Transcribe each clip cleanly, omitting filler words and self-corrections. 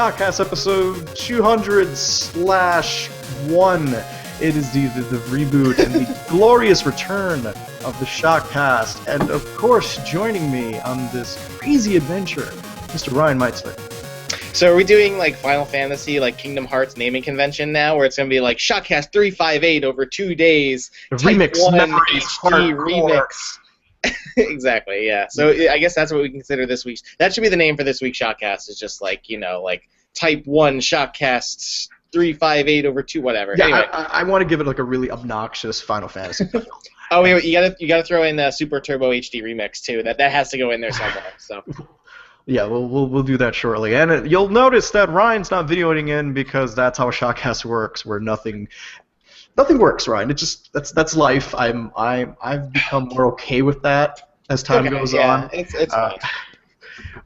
ShockCast episode 200/1. It is the reboot and the glorious return of the ShockCast. And of course, joining me on this crazy adventure, Mr. Ryan Meitzler. So are we doing like Final Fantasy, like Kingdom Hearts naming convention now, where it's going to be like ShockCast 358 over 2 days, The remix, Type-1 memories, HD hardcore. remix. Exactly, yeah. So I guess that's what we consider this week's. That should be the name for this week's ShockCast. Is just like, you know, like Type-1 ShockCast 358 over 2, whatever. Yeah, anyway. I want to give it like a really obnoxious Final Fantasy title. Oh, wait, you gotta throw in the Super Turbo HD remix too. That has to go in there somewhere. So. Yeah, we'll do that shortly, and you'll notice that Ryan's not videoing in because that's how ShockCast works, where nothing works, Ryan. It just that's life. I've become more okay with that as time goes on. It's fine.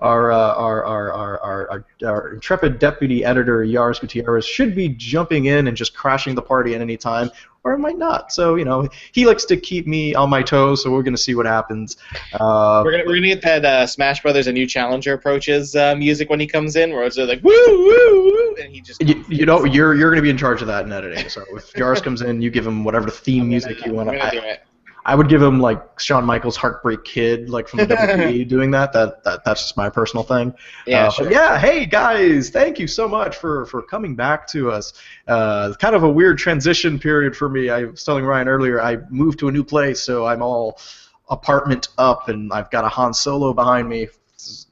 Our intrepid deputy editor Yaris Gutierrez should be jumping in and just crashing the party at any time, or it might not. So he likes to keep me on my toes. So we're gonna see what happens. We're gonna get that Smash Brothers: A New Challenger Approaches music when he comes in, where it's like woo woo woo, and he just you're gonna be in charge of that in editing. So if Yaris comes in, you give him whatever theme music you want. I would give him like Shawn Michaels' Heartbreak Kid, like from the WWE, doing that. That's just my personal thing. Yeah, sure. But yeah, hey guys, thank you so much for coming back to us. Kind of a weird transition period for me. I was telling Ryan earlier, I moved to a new place, so I'm all apartment up, and I've got a Han Solo behind me.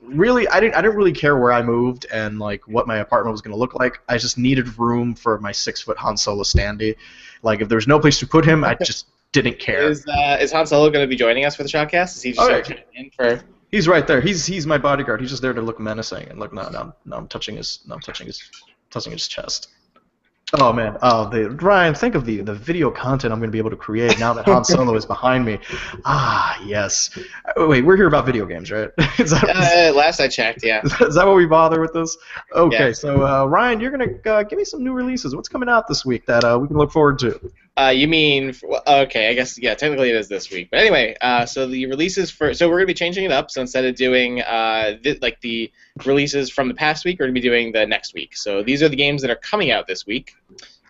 Really, I didn't really care where I moved and like what my apartment was going to look like. I just needed room for my 6-foot Han Solo standee. Like if there's no place to put him, I just didn't care. Is Han Solo going to be joining us for the ShockCast? Is he just checking in for? He's right there. He's my bodyguard. He's just there to look menacing and look. No, I'm touching his chest. Oh man. Ryan, think of the video content I'm going to be able to create now that Han Solo is behind me. Ah, yes. Wait, we're here about video games, right? Last I checked, yeah. Is that what we bother with this? Okay, Yeah. so Ryan, you're going to give me some new releases. What's coming out this week that we can look forward to? You mean, okay, I guess, yeah, technically it is this week. But anyway, so the releases so we're going to be changing it up. So instead of doing the releases from the past week, we're going to be doing the next week. So these are the games that are coming out this week.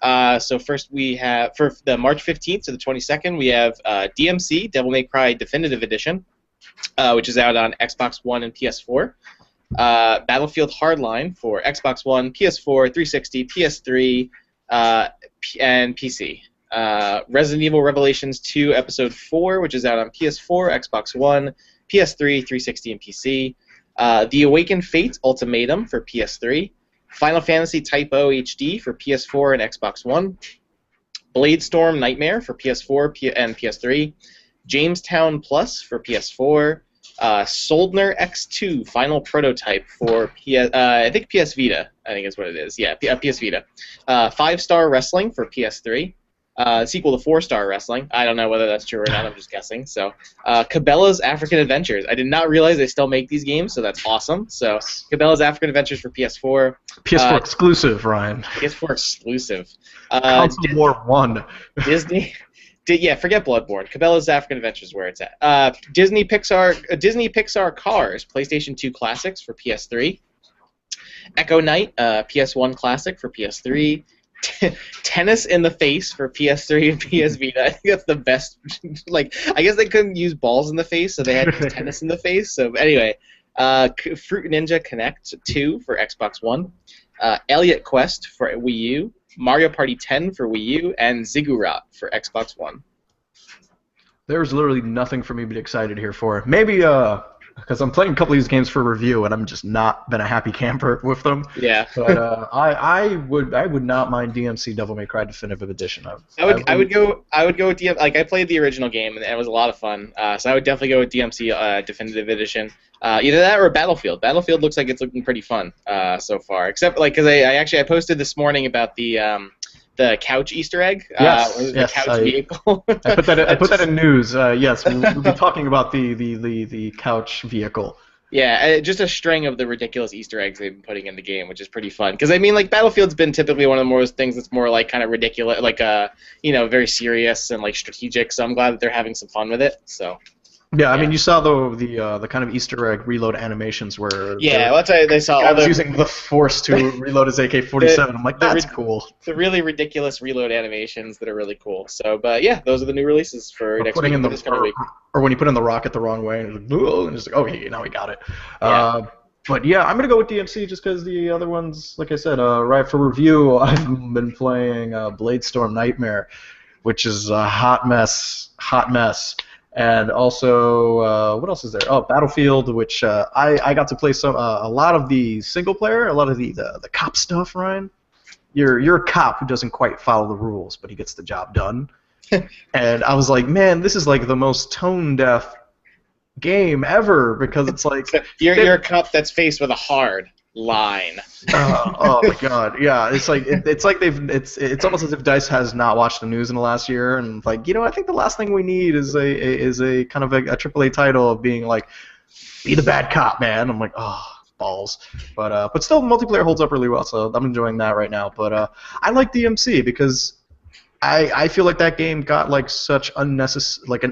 So first we have, for the March 15th to the 22nd, we have DMC, Devil May Cry Definitive Edition, which is out on Xbox One and PS4. Battlefield Hardline for Xbox One, PS4, 360, PS3, and PC. Resident Evil Revelations 2 Episode 4, which is out on PS4, Xbox One, PS3, 360, and PC. The Awakened Fate Ultimatum for PS3. Final Fantasy Type-0 HD for PS4 and Xbox One. Bladestorm Nightmare for PS4 and PS3. Jamestown Plus for PS4. Soldner X2 Final Prototype for I think PS Vita, I think is what it is. Yeah, PS Vita. 5-Star Wrestling for PS3. Sequel to 4-Star Wrestling. I don't know whether that's true or not. I'm just guessing. So, Cabela's African Adventures. I did not realize they still make these games, so that's awesome. So, Cabela's African Adventures for PS4. PS4 exclusive, Ryan. PS4 exclusive. Console War 1. Disney. Forget Bloodborne. Cabela's African Adventures, where it's at. Disney Pixar Cars, PlayStation 2 Classics for PS3. Echo Knight, PS1 Classic for PS3. Tennis in the Face for PS3 and PS Vita. I think that's the best. Like, I guess they couldn't use balls in the face, so they had to use tennis in the face. So anyway, Fruit Ninja Connect 2 for Xbox One. Elliot Quest for Wii U. Mario Party 10 for Wii U, and Ziggurat for Xbox One. There's literally nothing for me to be excited here for. Maybe because I'm playing a couple of these games for review, and I'm just not been a happy camper with them. Yeah. But I would not mind DMC Devil May Cry Definitive Edition. I would go with DMC. Like, I played the original game, and it was a lot of fun. So I would definitely go with DMC Definitive Edition. Either that or Battlefield. Battlefield looks like it's looking pretty fun so far. Except because I posted this morning about the couch Easter egg. The couch vehicle. I put that in news. Yes, we'll be talking about the couch vehicle. Yeah, just a string of the ridiculous Easter eggs they've been putting in the game, which is pretty fun. Because I mean, like, Battlefield's been typically one of the more things that's more like kind of ridiculous, like very serious and like strategic. So I'm glad that they're having some fun with it. So. Yeah, I mean, you saw the kind of Easter egg reload animations where Yeah, well, they saw I all was the using the Force to reload his AK-47. I'm like, that's cool. the really ridiculous reload animations that are really cool. So, but yeah, those are the new releases for Or next putting week in for this coming week. or when you put in the rocket the wrong way and it's like, okay, now we got it. Yeah. But yeah, I'm gonna go with DMC just because the other ones, like I said, right for review, I've been playing Bladestorm Nightmare, which is a hot mess. And also, what else is there? Oh, Battlefield, which I got to play a lot of the single player, a lot of the cop stuff. Ryan, you're a cop who doesn't quite follow the rules, but he gets the job done. And I was like, man, this is like the most tone deaf game ever because it's like you're a cop that's faced with a hard line. Oh my god, yeah, it's like it's almost as if Dice has not watched the news in the last year, and like, I think the last thing we need is a kind of a AAA title of being like, be the bad cop, man. I'm like, oh, balls, but still multiplayer holds up really well, so I'm enjoying that right now. But I like DMC because I feel like that game got like an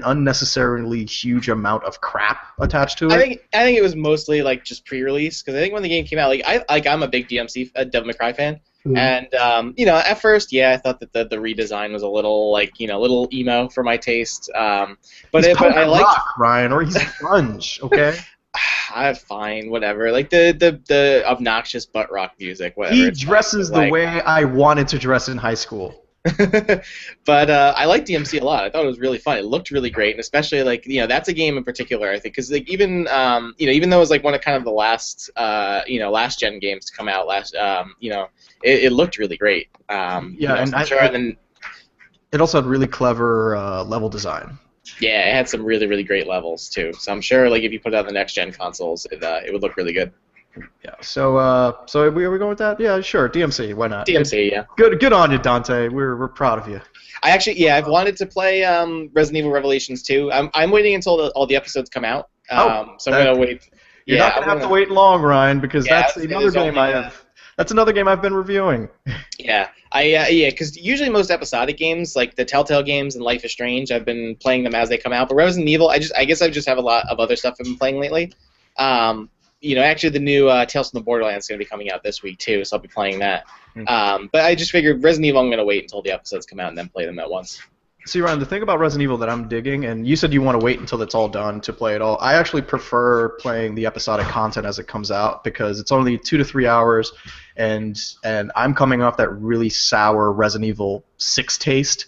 unnecessarily huge amount of crap attached to it. I think it was mostly like just pre-release because I think when the game came out, I'm a big DMC Devil May Cry fan, and at first, I thought that the redesign was a little little emo for my taste. But I liked rock, Ryan, or he's grunge, okay? Fine, whatever. Like the obnoxious butt rock music, whatever. He dresses the way I wanted to dress in high school. But I liked DMC a lot. I thought it was really fun. It looked really great, and especially that's a game in particular. I think because even though it was like one of kind of the last last gen games to come out it looked really great. It also had really clever level design. Yeah, it had some really really great levels too. So I'm sure if you put it on the next gen consoles, it would look really good. Yeah. So are we going with that? Yeah, sure. DMC. Why not? DMC. Yeah. Good on you, Dante. We're proud of you. I've wanted to play Resident Evil Revelations 2. I'm waiting until all the episodes come out. So I'm gonna wait. You're not gonna have to wait long, Ryan, because that's another game That's another game I've been reviewing. Yeah, because usually most episodic games, like the Telltale games and Life is Strange, I've been playing them as they come out. But Resident Evil, I guess I just have a lot of other stuff I've been playing lately. Actually, the new Tales from the Borderlands is going to be coming out this week, too, so I'll be playing that. But I just figured Resident Evil, I'm going to wait until the episodes come out and then play them at once. See, Ryan, the thing about Resident Evil that I'm digging, and you said you want to wait until it's all done to play it all, I actually prefer playing the episodic content as it comes out because it's only 2 to 3 hours, and I'm coming off that really sour Resident Evil 6 taste.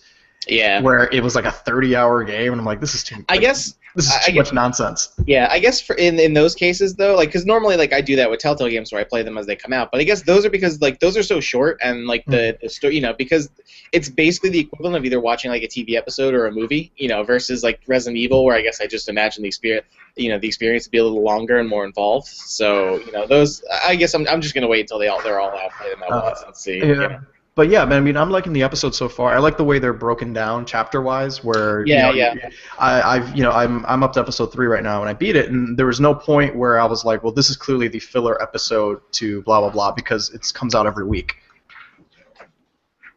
Yeah. Where it was like a 30-hour game, and I'm like, this is too much nonsense. Yeah, I guess in those cases though, because normally I do that with Telltale games where I play them as they come out, but I guess those are because those are so short and the story, because it's basically the equivalent of either watching a TV episode or a movie, versus Resident Evil where I guess I just imagine the experience to be a little longer and more involved. So those, I guess I'm just gonna wait until they're all out, play them at once and see. Yeah. But yeah, man, I mean, I'm liking the episodes so far. I like the way they're broken down chapter-wise, where I'm up to episode 3 right now, and I beat it, and there was no point where I was like, well, this is clearly the filler episode to blah blah blah because it comes out every week.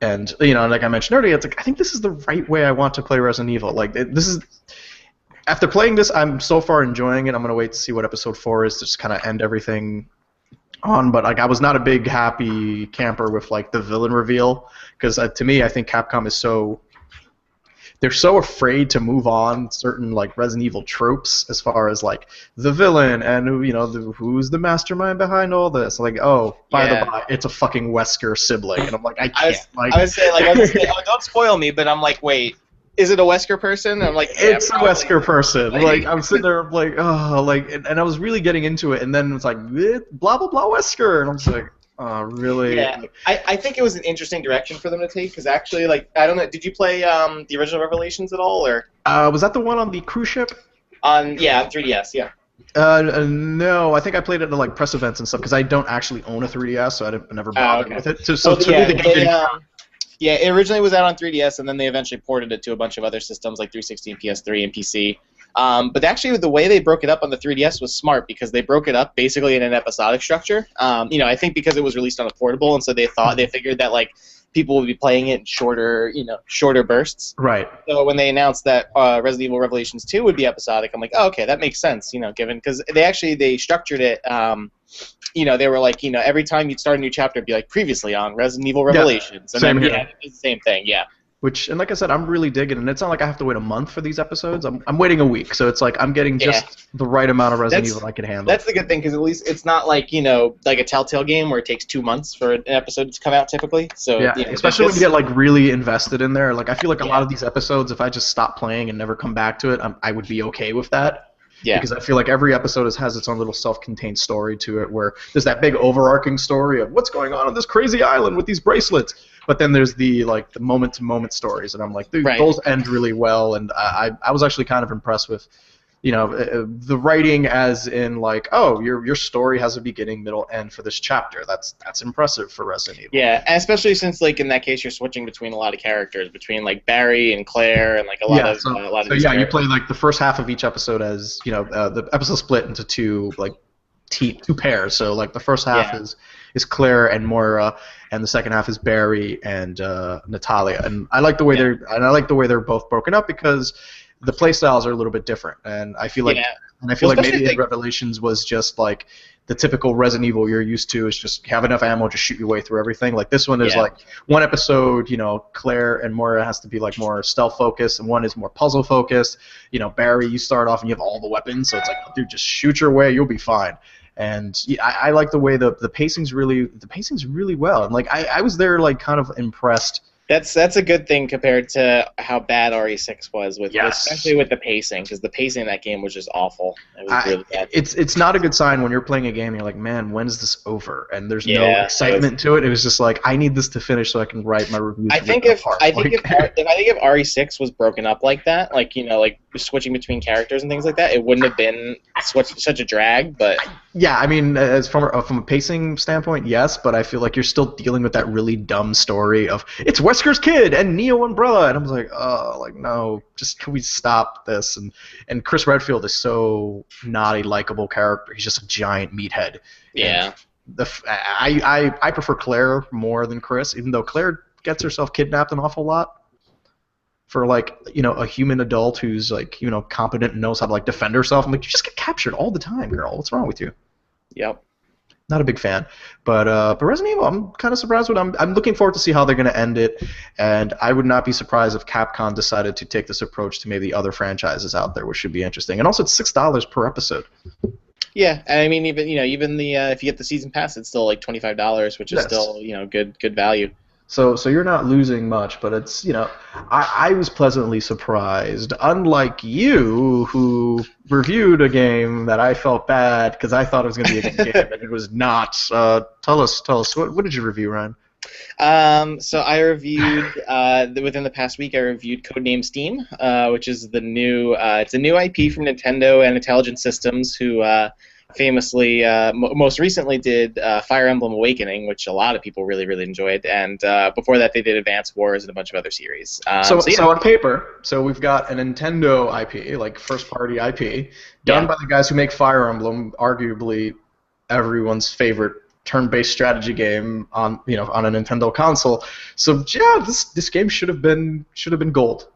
And like I mentioned earlier, it's like I think this is the right way I want to play Resident Evil. After playing this, I'm so far enjoying it. I'm gonna wait to see what episode 4 is to just kind of end everything on, but I was not a big happy camper with the villain reveal because to me I think Capcom is they're so afraid to move on certain Resident Evil tropes as far as the villain and who's the mastermind behind all this. By the by, it's a fucking Wesker sibling, and I'm like, I can't. I would say oh, don't spoil me, but I'm like, wait. Is it a Wesker person? I'm like, it's a Wesker person. I'm sitting there, and I was really getting into it, and then it's blah blah blah Wesker, and I'm just like, oh, really? Yeah, I think it was an interesting direction for them to take, because actually, I don't know, did you play the original Revelations at all, or? Was that the one on the cruise ship? On 3DS, yeah. No, I think I played it at press events and stuff, because I don't actually own a 3DS, so I never bothered with it. So to me, the game yeah, it originally was out on 3DS, and then they eventually ported it to a bunch of other systems like 360 and PS3 and PC. But actually, the way they broke it up on the 3DS was smart because they broke it up basically in an episodic structure. I think because it was released on a portable, and so they figured that people would be playing it in shorter bursts. Right. So when they announced that Resident Evil Revelations 2 would be episodic, I'm like, oh, okay, that makes sense, given because they structured it. They were like, every time you'd start a new chapter, it'd be like previously on Resident Evil Revelations, and same then here. it's the same thing, yeah. And like I said, I'm really digging, and it's not like I have to wait a month for these episodes. I'm waiting a week, so it's like I'm getting just the right amount of Resident Evil I can handle. That's the good thing, because at least it's not like like a Telltale game where it takes 2 months for an episode to come out typically. So especially when you get like really invested in there. Like I feel like a lot of these episodes, if I just stop playing and never come back to it, I would be okay with that. Yeah. Because I feel like every episode has its own little self-contained story to it, where there's that big overarching story of what's going on this crazy island with these bracelets. But then there's the moment-to-moment stories, and I'm like, dude, those end really well. And I was actually kind of impressed with, the writing, as in like, oh, your story has a beginning, middle, end for this chapter. That's impressive for Resident Evil. Yeah, and especially since like in that case you're switching between a lot of characters, between like Barry and Claire, and like a lot of these you play like the first half of each episode as the episode split into two pairs. So like the first half is Claire and Moira, and the second half is Barry and Natalia. And I like the way they're both broken up, because the play styles are a little bit different, and I feel like maybe Revelations was just like the typical Resident Evil you're used to, is just have enough ammo to shoot your way through everything. Like this one is like one episode, Claire and Moira has to be like more stealth focused, and one is more puzzle focused. Barry, you start off and you have all the weapons, so it's like, dude, just shoot your way, you'll be fine. And I like the way the pacing's really well, and like I was there like kind of impressed. That's a good thing compared to how bad RE6 was, especially with the pacing, because the pacing in that game was just awful. It was really bad. It's not a good sign when you're playing a game and you're like, man, when is this over? And there's no excitement to it. It was just like, I need this to finish so I can write my reviews. I think if RE6 was broken up like that, like switching between characters and things like that, it wouldn't have been such a drag. But yeah, I mean, as from a pacing standpoint, yes, but I feel like you're still dealing with that really dumb story of it's Wesker's kid and Neo Umbrella, and I was like, oh, like no, just can we stop this? And Chris Redfield is so not a likable character. He's just a giant meathead. Yeah. I prefer Claire more than Chris, even though Claire gets herself kidnapped an awful lot. For like, a human adult who's like, competent and knows how to like defend herself. I'm like, you just get captured all the time, girl. What's wrong with you? Yep. Not a big fan, but Resident Evil, I'm kind of surprised with. I'm looking forward to see how they're going to end it, and I would not be surprised if Capcom decided to take this approach to maybe other franchises out there, which should be interesting. And also, it's $6 per episode. Yeah, I mean, even the if you get the season pass, it's still like $25, which is still good value. So you're not losing much, but it's, I was pleasantly surprised, unlike you, who reviewed a game that I felt bad because I thought it was going to be a good game, and it was not. Tell us, what did you review, Ryan? So I reviewed, within the past week, I reviewed Codename Steam, which is it's a new IP from Nintendo and Intelligent Systems, who famously, most recently did Fire Emblem Awakening, which a lot of people really, really enjoyed, and before that they did Advance Wars and a bunch of other series. So on paper, we've got a Nintendo IP, like first-party IP, done by the guys who make Fire Emblem, arguably everyone's favorite turn-based strategy game on a Nintendo console. So yeah, this game should have been gold.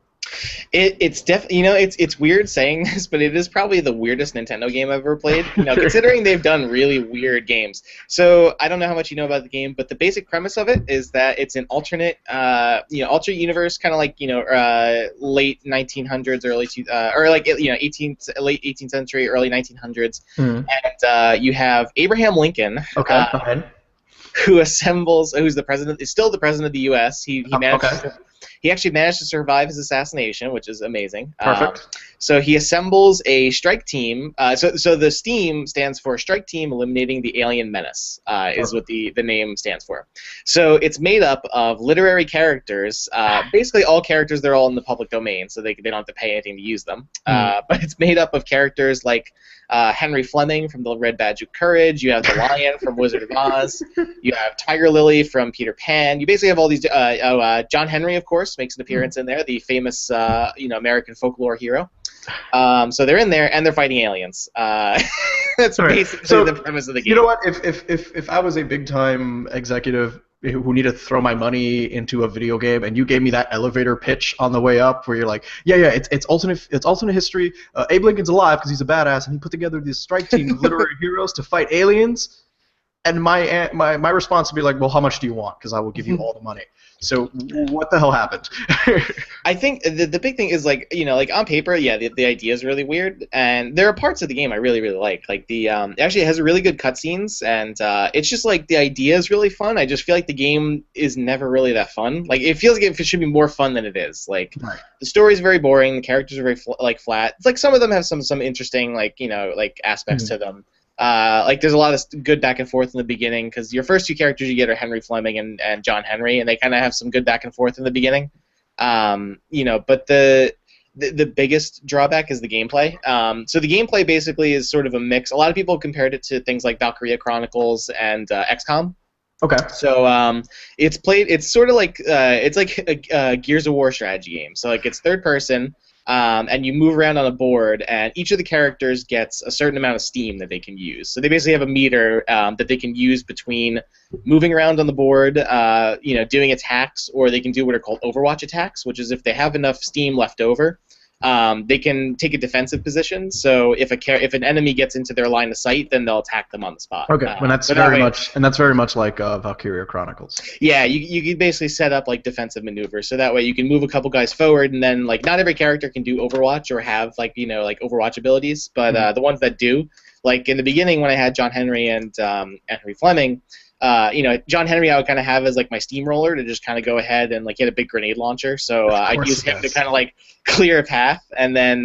It's definitely, it's weird saying this, but it is probably the weirdest Nintendo game I've ever played. Considering they've done really weird games. So I don't know how much you know about the game, but the basic premise of it is that it's an alternate, alternate universe, kind of like late 1900s, late 18th century, early 1900s, and you have Abraham Lincoln. Okay. Who's the president? Is still the president of the U.S. He managed. He actually managed to survive his assassination, which is amazing. Perfect. So he assembles a strike team. So the STEAM stands for Strike Team Eliminating the Alien Menace, is what the name stands for. So it's made up of literary characters, basically all characters. They're all in the public domain, so they don't have to pay anything to use them. But it's made up of characters like Henry Fleming from The Red Badge of Courage. You have the Lion from Wizard of Oz. You have Tiger Lily from Peter Pan. You basically have all these. John Henry, of course, makes an appearance in there, the famous American folklore hero. So they're in there and they're fighting aliens. That's basically the premise of the game. You know what? If I was a big time executive who need to throw my money into a video game, and you gave me that elevator pitch on the way up, where you're like, yeah, it's alternate history. Abe Lincoln's alive because he's a badass, and he put together this strike team of literary heroes to fight aliens. And my response would be like, well, how much do you want? Because I will give you all the money. So what the hell happened? I think the big thing is like like on paper, yeah, the idea is really weird, and there are parts of the game I really really like. Like the actually it has really good cutscenes, and it's just like the idea is really fun. I just feel like the game is never really that fun. Like it feels like it should be more fun than it is. Like Right. the story is very boring, the characters are very flat. It's like some of them have some interesting like aspects to them. Like there's a lot of good back and forth in the beginning because your first two characters you get are Henry Fleming and John Henry, and they kind of have some good back and forth in the beginning. But the biggest drawback is the gameplay. So the gameplay basically is sort of a mix. A lot of people compared it to things like Valkyria Chronicles and XCOM. Okay. So it's sort of like it's like a Gears of War strategy game. So like it's third person. And you move around on a board, and each of the characters gets a certain amount of steam that they can use. So they basically have a meter that they can use between moving around on the board, doing attacks, or they can do what are called Overwatch attacks, which is if they have enough steam left over, they can take a defensive position. So if an enemy gets into their line of sight, then they'll attack them on the spot. Okay, and that's very much like Valkyria Chronicles. Yeah, you can basically set up like defensive maneuvers, so that way you can move a couple guys forward, and then like not every character can do Overwatch or have like Overwatch abilities, but the ones that do, like in the beginning when I had John Henry and Henry Fleming. John Henry I would kind of have as like my steamroller to just kind of go ahead and like hit a big grenade launcher. So I'd use him to kind of like clear a path, and then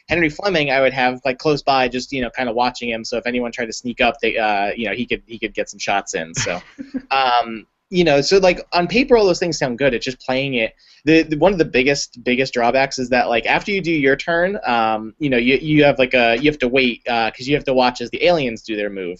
Henry Fleming I would have like close by, just kind of watching him. So if anyone tried to sneak up, they he could get some shots in. So. So like on paper all those things sound good. It's just playing it. The one of the biggest drawbacks is that like after you do your turn, you have to wait because you have to watch as the aliens do their move.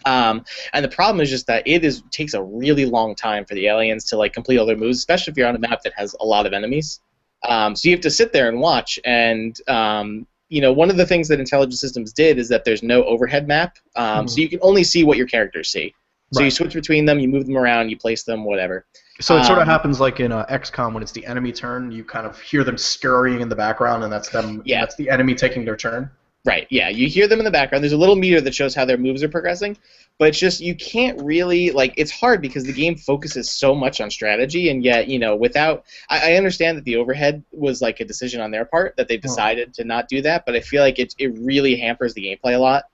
And the problem is just that takes a really long time for the aliens to like complete all their moves, especially if you're on a map that has a lot of enemies. So you have to sit there and watch. And one of the things that Intelligent Systems did is that there's no overhead map, so you can only see what your characters see. So you switch between them, you move them around, you place them, whatever. So it sort of happens like in XCOM when it's the enemy turn. You kind of hear them scurrying in the background, and that's them. Yeah. That's the enemy taking their turn. Right, yeah, you hear them in the background. There's a little meter that shows how their moves are progressing, but it's just you can't really, like, it's hard because the game focuses so much on strategy, and yet, without, I understand that the overhead was, like, a decision on their part, that they've decided to not do that, but I feel like it really hampers the gameplay a lot,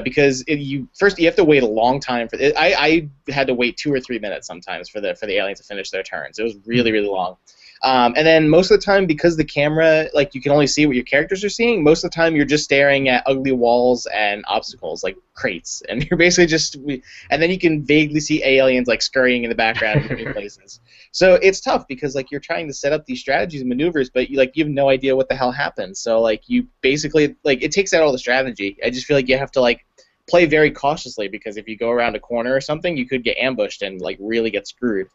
because you have to wait a long time for it. I had to wait 2 or 3 minutes sometimes for the aliens to finish their turns. It was really, really long. And then most of the time, because the camera, like, you can only see what your characters are seeing, most of the time you're just staring at ugly walls and obstacles, like crates. And you're basically and then you can vaguely see aliens, like, scurrying in the background in places. So it's tough because, like, you're trying to set up these strategies and maneuvers, but, you have no idea what the hell happens. So, like, you basically, like, it takes out all the strategy. I just feel like you have to, like, play very cautiously because if you go around a corner or something, you could get ambushed and, like, really get screwed.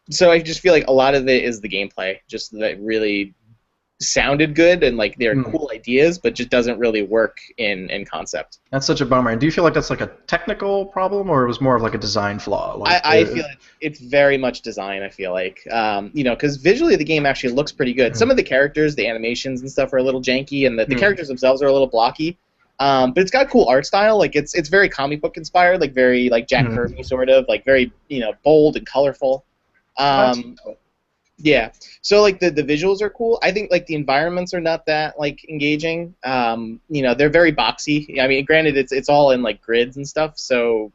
So I just feel like a lot of it is the gameplay, just that really sounded good and like they're cool ideas, but just doesn't really work in concept. That's such a bummer. And do you feel like that's like a technical problem, or it was more of like a design flaw? Like I feel like it's very much design. I feel like because visually the game actually looks pretty good. Some of the characters, the animations and stuff are a little janky, and the characters themselves are a little blocky. But it's got cool art style. Like it's very comic book inspired, like very like Jack Kirby sort of, like very bold and colorful. Yeah, so like the visuals are cool. I think like the environments are not that like engaging. They're very boxy. I mean, granted it's all in like grids and stuff, so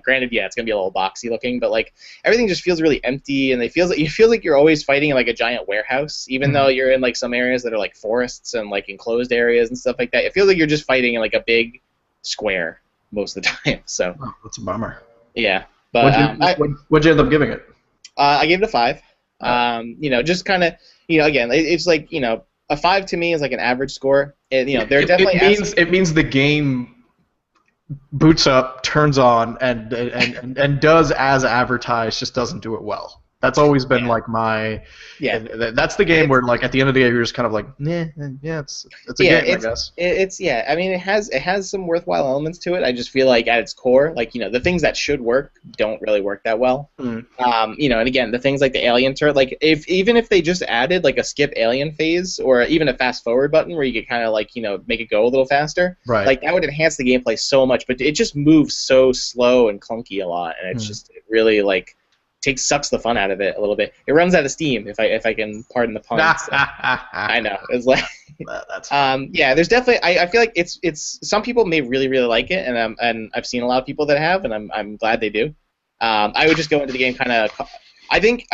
granted, yeah, it's gonna be a little boxy looking, but like everything just feels really empty, and you feel like you're always fighting in like a giant warehouse, even though you're in like some areas that are like forests and like enclosed areas and stuff like that. It feels like you're just fighting in like a big square most of the time. So that's a bummer. Yeah, but what'd you end up giving it? I gave it a 5. Just kind of, again, it's like, a 5 to me is like an average score. It means the game boots up, turns on, and does as advertised, just doesn't do it well. That's always been Yeah. like my, Yeah. and that's the game It's where like at the end of the day you're just kind of like, yeah, yeah, it's a yeah, game, I guess. it's yeah. I mean, it has some worthwhile elements to it. I just feel like at its core, like the things that should work don't really work that well. Mm, And again, the things like the alien turret, like if even if they just added like a skip alien phase or even a fast forward button where you could kind of like make it go a little faster, right. like that would enhance the gameplay so much. But it just moves so slow and clunky a lot, and it's Mm. just it really like sucks the fun out of it a little bit. It runs out of steam, if I can pardon the pun. So, I know it's like. That's Yeah, there's definitely. I feel like it's some people may really like it, and I've seen a lot of people that have, and I'm glad they do. I would just go into the game kind of. I think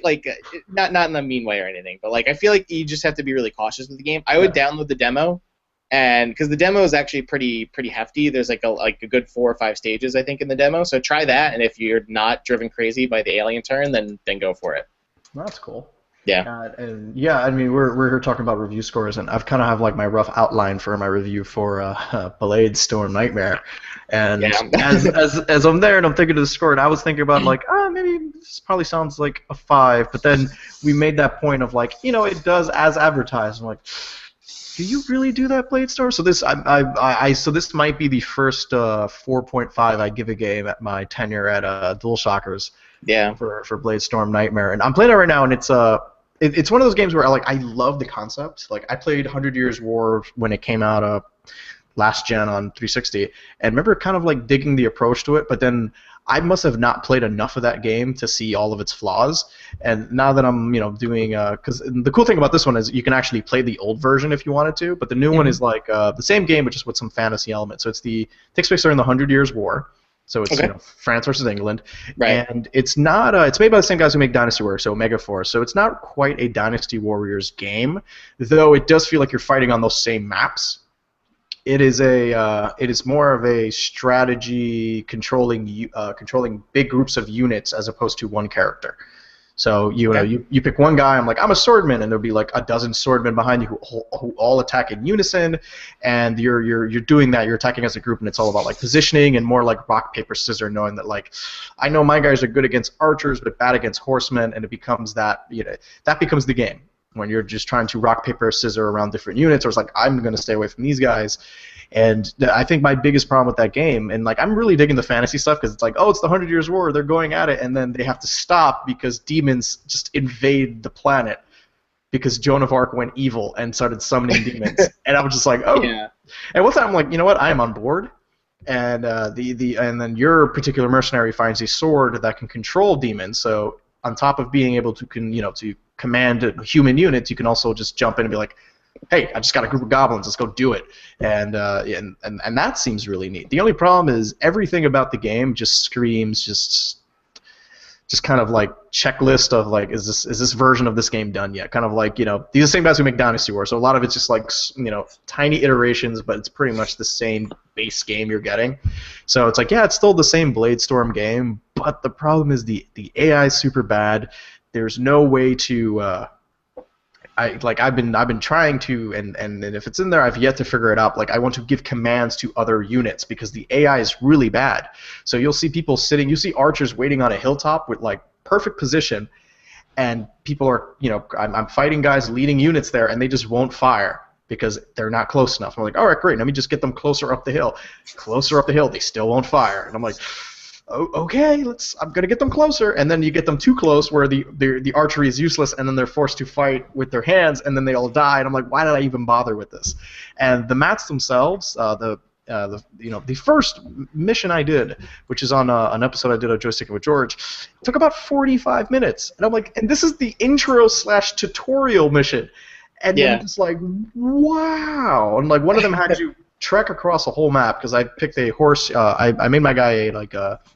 like not in a mean way or anything, but like I feel like you just have to be really cautious with the game. I would download the demo, and because the demo is actually pretty hefty. There's like a good 4 or 5 stages I think in the demo. So try that, and if you're not driven crazy by the alien turn, then go for it. that's cool. Yeah. And yeah, I mean, we're here talking about review scores, and I've kind of have like my rough outline for my review for Blade Storm Nightmare. And Yeah. as I'm there and I'm thinking of the score, and I was thinking about like, maybe this probably sounds like a 5, but then we made that point of like, it does as advertised. I'm like, do you really do that, Blade Storm? So so this might be the first 4.5 I give a game at my tenure at DualShockers. Yeah. For Blade Storm Nightmare, and I'm playing it right now, and it's one of those games where I love the concept. Like I played 100 Years War when it came out last gen on 360, and remember kind of like digging the approach to it, but then I must have not played enough of that game to see all of its flaws. And now that I'm doing because the cool thing about this one is you can actually play the old version if you wanted to, but the new one is like the same game but just with some fantasy elements. So takes place during the 100 Years War. So it's Okay. France versus England, Right. and it's not. It's made by the same guys who make Dynasty Warriors, so Omega Force. So it's not quite a Dynasty Warriors game, though it does feel like you're fighting on those same maps. It is more of a strategy controlling big groups of units as opposed to one character. So you pick one guy. I'm like, I'm a swordman, and there'll be like a dozen swordmen behind you who all attack in unison, and you're doing that. You're attacking as a group, and it's all about like positioning and more like rock paper scissors, knowing that like I know my guys are good against archers but bad against horsemen, and it becomes that that becomes the game when you're just trying to rock paper scissors around different units, or it's like I'm going to stay away from these guys. And I think my biggest problem with that game, and like I'm really digging the fantasy stuff because it's like, oh, it's the 100 Years War, they're going at it, and then they have to stop because demons just invade the planet because Joan of Arc went evil and started summoning demons, and I was just like, oh. Yeah. And once I'm like, you know what, I am on board, and and then your particular mercenary finds a sword that can control demons, so on top of being able to to command human units, you can also just jump in and be like, hey, I just got a group of goblins, let's go do it. And that seems really neat. The only problem is everything about the game just screams just kind of like checklist of like, is this version of this game done yet? Kind of like, these are the same guys who make Dynasty War, so a lot of it's just like, tiny iterations, but it's pretty much the same base game you're getting. So it's like, yeah, it's still the same Blade Storm game, but the problem is the AI is super bad. There's no way to I've been trying to, and if it's in there, I've yet to figure it out. Like I want to give commands to other units because the AI is really bad. So you'll see people sitting, you see archers waiting on a hilltop with like perfect position, and people are, I'm fighting guys leading units there, and they just won't fire because they're not close enough. I'm like, all right, great, let me just get them closer up the hill. Closer up the hill, they still won't fire, and I'm like, oh, okay, I'm gonna get them closer, and then you get them too close where the archery is useless, and then they're forced to fight with their hands, and then they all die, and I'm like, why did I even bother with this? And the mats themselves, the first mission I did, which is on an episode I did of Joysticking with George, took about 45 minutes, and I'm like, and this is the intro/tutorial mission, and Yeah. I'm just like, wow, and like one of them had you trek across a whole map because I picked a horse. I made my guy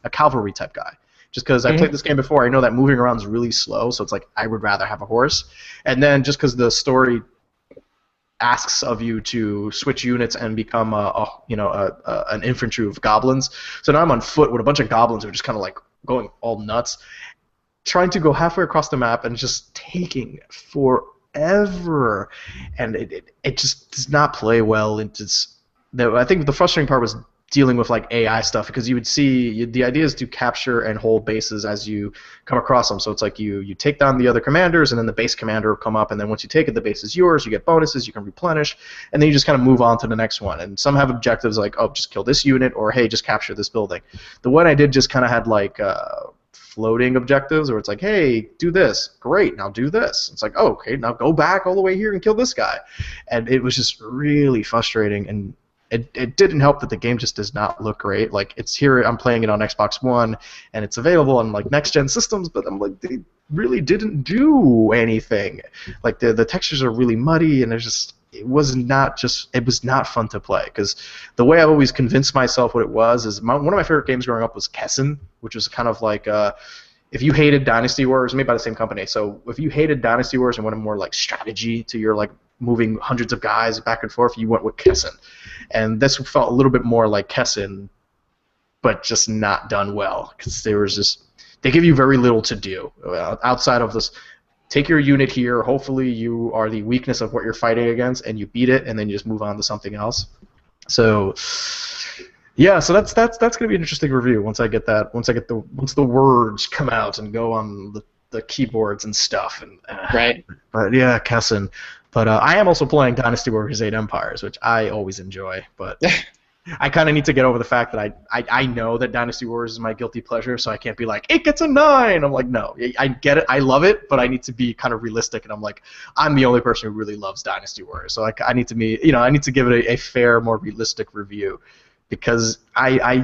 a cavalry type guy, just because I played this game before. I know that moving around is really slow, so it's like I would rather have a horse. And then just because the story asks of you to switch units and become an infantry of goblins, so now I'm on foot with a bunch of goblins who are just kind of like going all nuts, trying to go halfway across the map and just taking forever, and it just does not play well. I think the frustrating part was dealing with like AI stuff, because you would see the idea is to capture and hold bases as you come across them. So it's like you take down the other commanders, and then the base commander will come up, and then once you take it, the base is yours. You get bonuses, you can replenish, and then you just kind of move on to the next one. And some have objectives like, oh, just kill this unit, or hey, just capture this building. The one I did just kind of had like floating objectives, where it's like, hey, do this, great, now do this. It's like, oh, okay, now go back all the way here and kill this guy. And it was just really frustrating, and it didn't help that the game just does not look great. Like, it's here, I'm playing it on Xbox One, and it's available on like next gen systems, but I'm like, they really didn't do anything. Like the textures are really muddy, and it was not fun to play, because the way I've always convinced myself what it was is one of my favorite games growing up was Kessen, which was kind of like if you hated Dynasty Wars, made by the same company. So if you hated Dynasty Wars and wanted more like strategy to your like moving hundreds of guys back and forth, you went with Kessen. And this felt a little bit more like Kessen, but just not done well, because they give you very little to do outside of this. Take your unit here. Hopefully, you are the weakness of what you're fighting against, and you beat it, and then you just move on to something else. So, yeah. So that's gonna be an interesting review once I get that. Once the words come out and go on the keyboards and stuff. And right. But yeah, Kessen. But I am also playing Dynasty Warriors 8 Empires, which I always enjoy. But I kind of need to get over the fact that I know that Dynasty Warriors is my guilty pleasure, so I can't be like, it gets a 9. I'm like, no, I get it, I love it, but I need to be kind of realistic, and I'm like, I'm the only person who really loves Dynasty Warriors, so I need to be, I need to give it a fair, more realistic review, because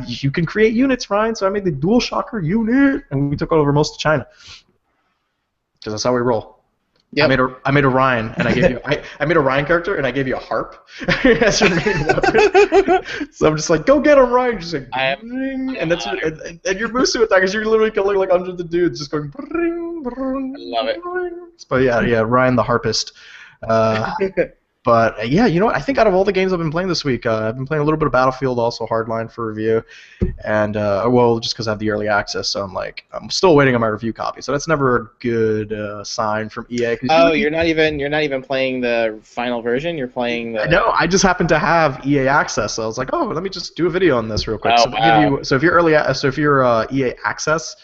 you can create units, Ryan. So I made the DualShocker unit, and we took over most of China, because that's how we roll. Yep. I made a Ryan, and I gave you I made a Ryan character, and I gave you a harp as your main weapon. So I'm just like, go get him, Ryan. Just like, and that's and your Musu attack is you're literally killing like hundreds of dudes, just going. I love it. But yeah, Ryan the harpist. But yeah, you know what? I think out of all the games I've been playing this week, I've been playing a little bit of Battlefield, also Hardline for review, and well, just because I have the early access, so I'm still waiting on my review copy. So that's never a good sign from EA. Oh, you're not even playing the final version. You're playing the. No, I just happen to have EA access, so I was like, oh, let me just do a video on this real quick. Oh, so wow. if you're EA access,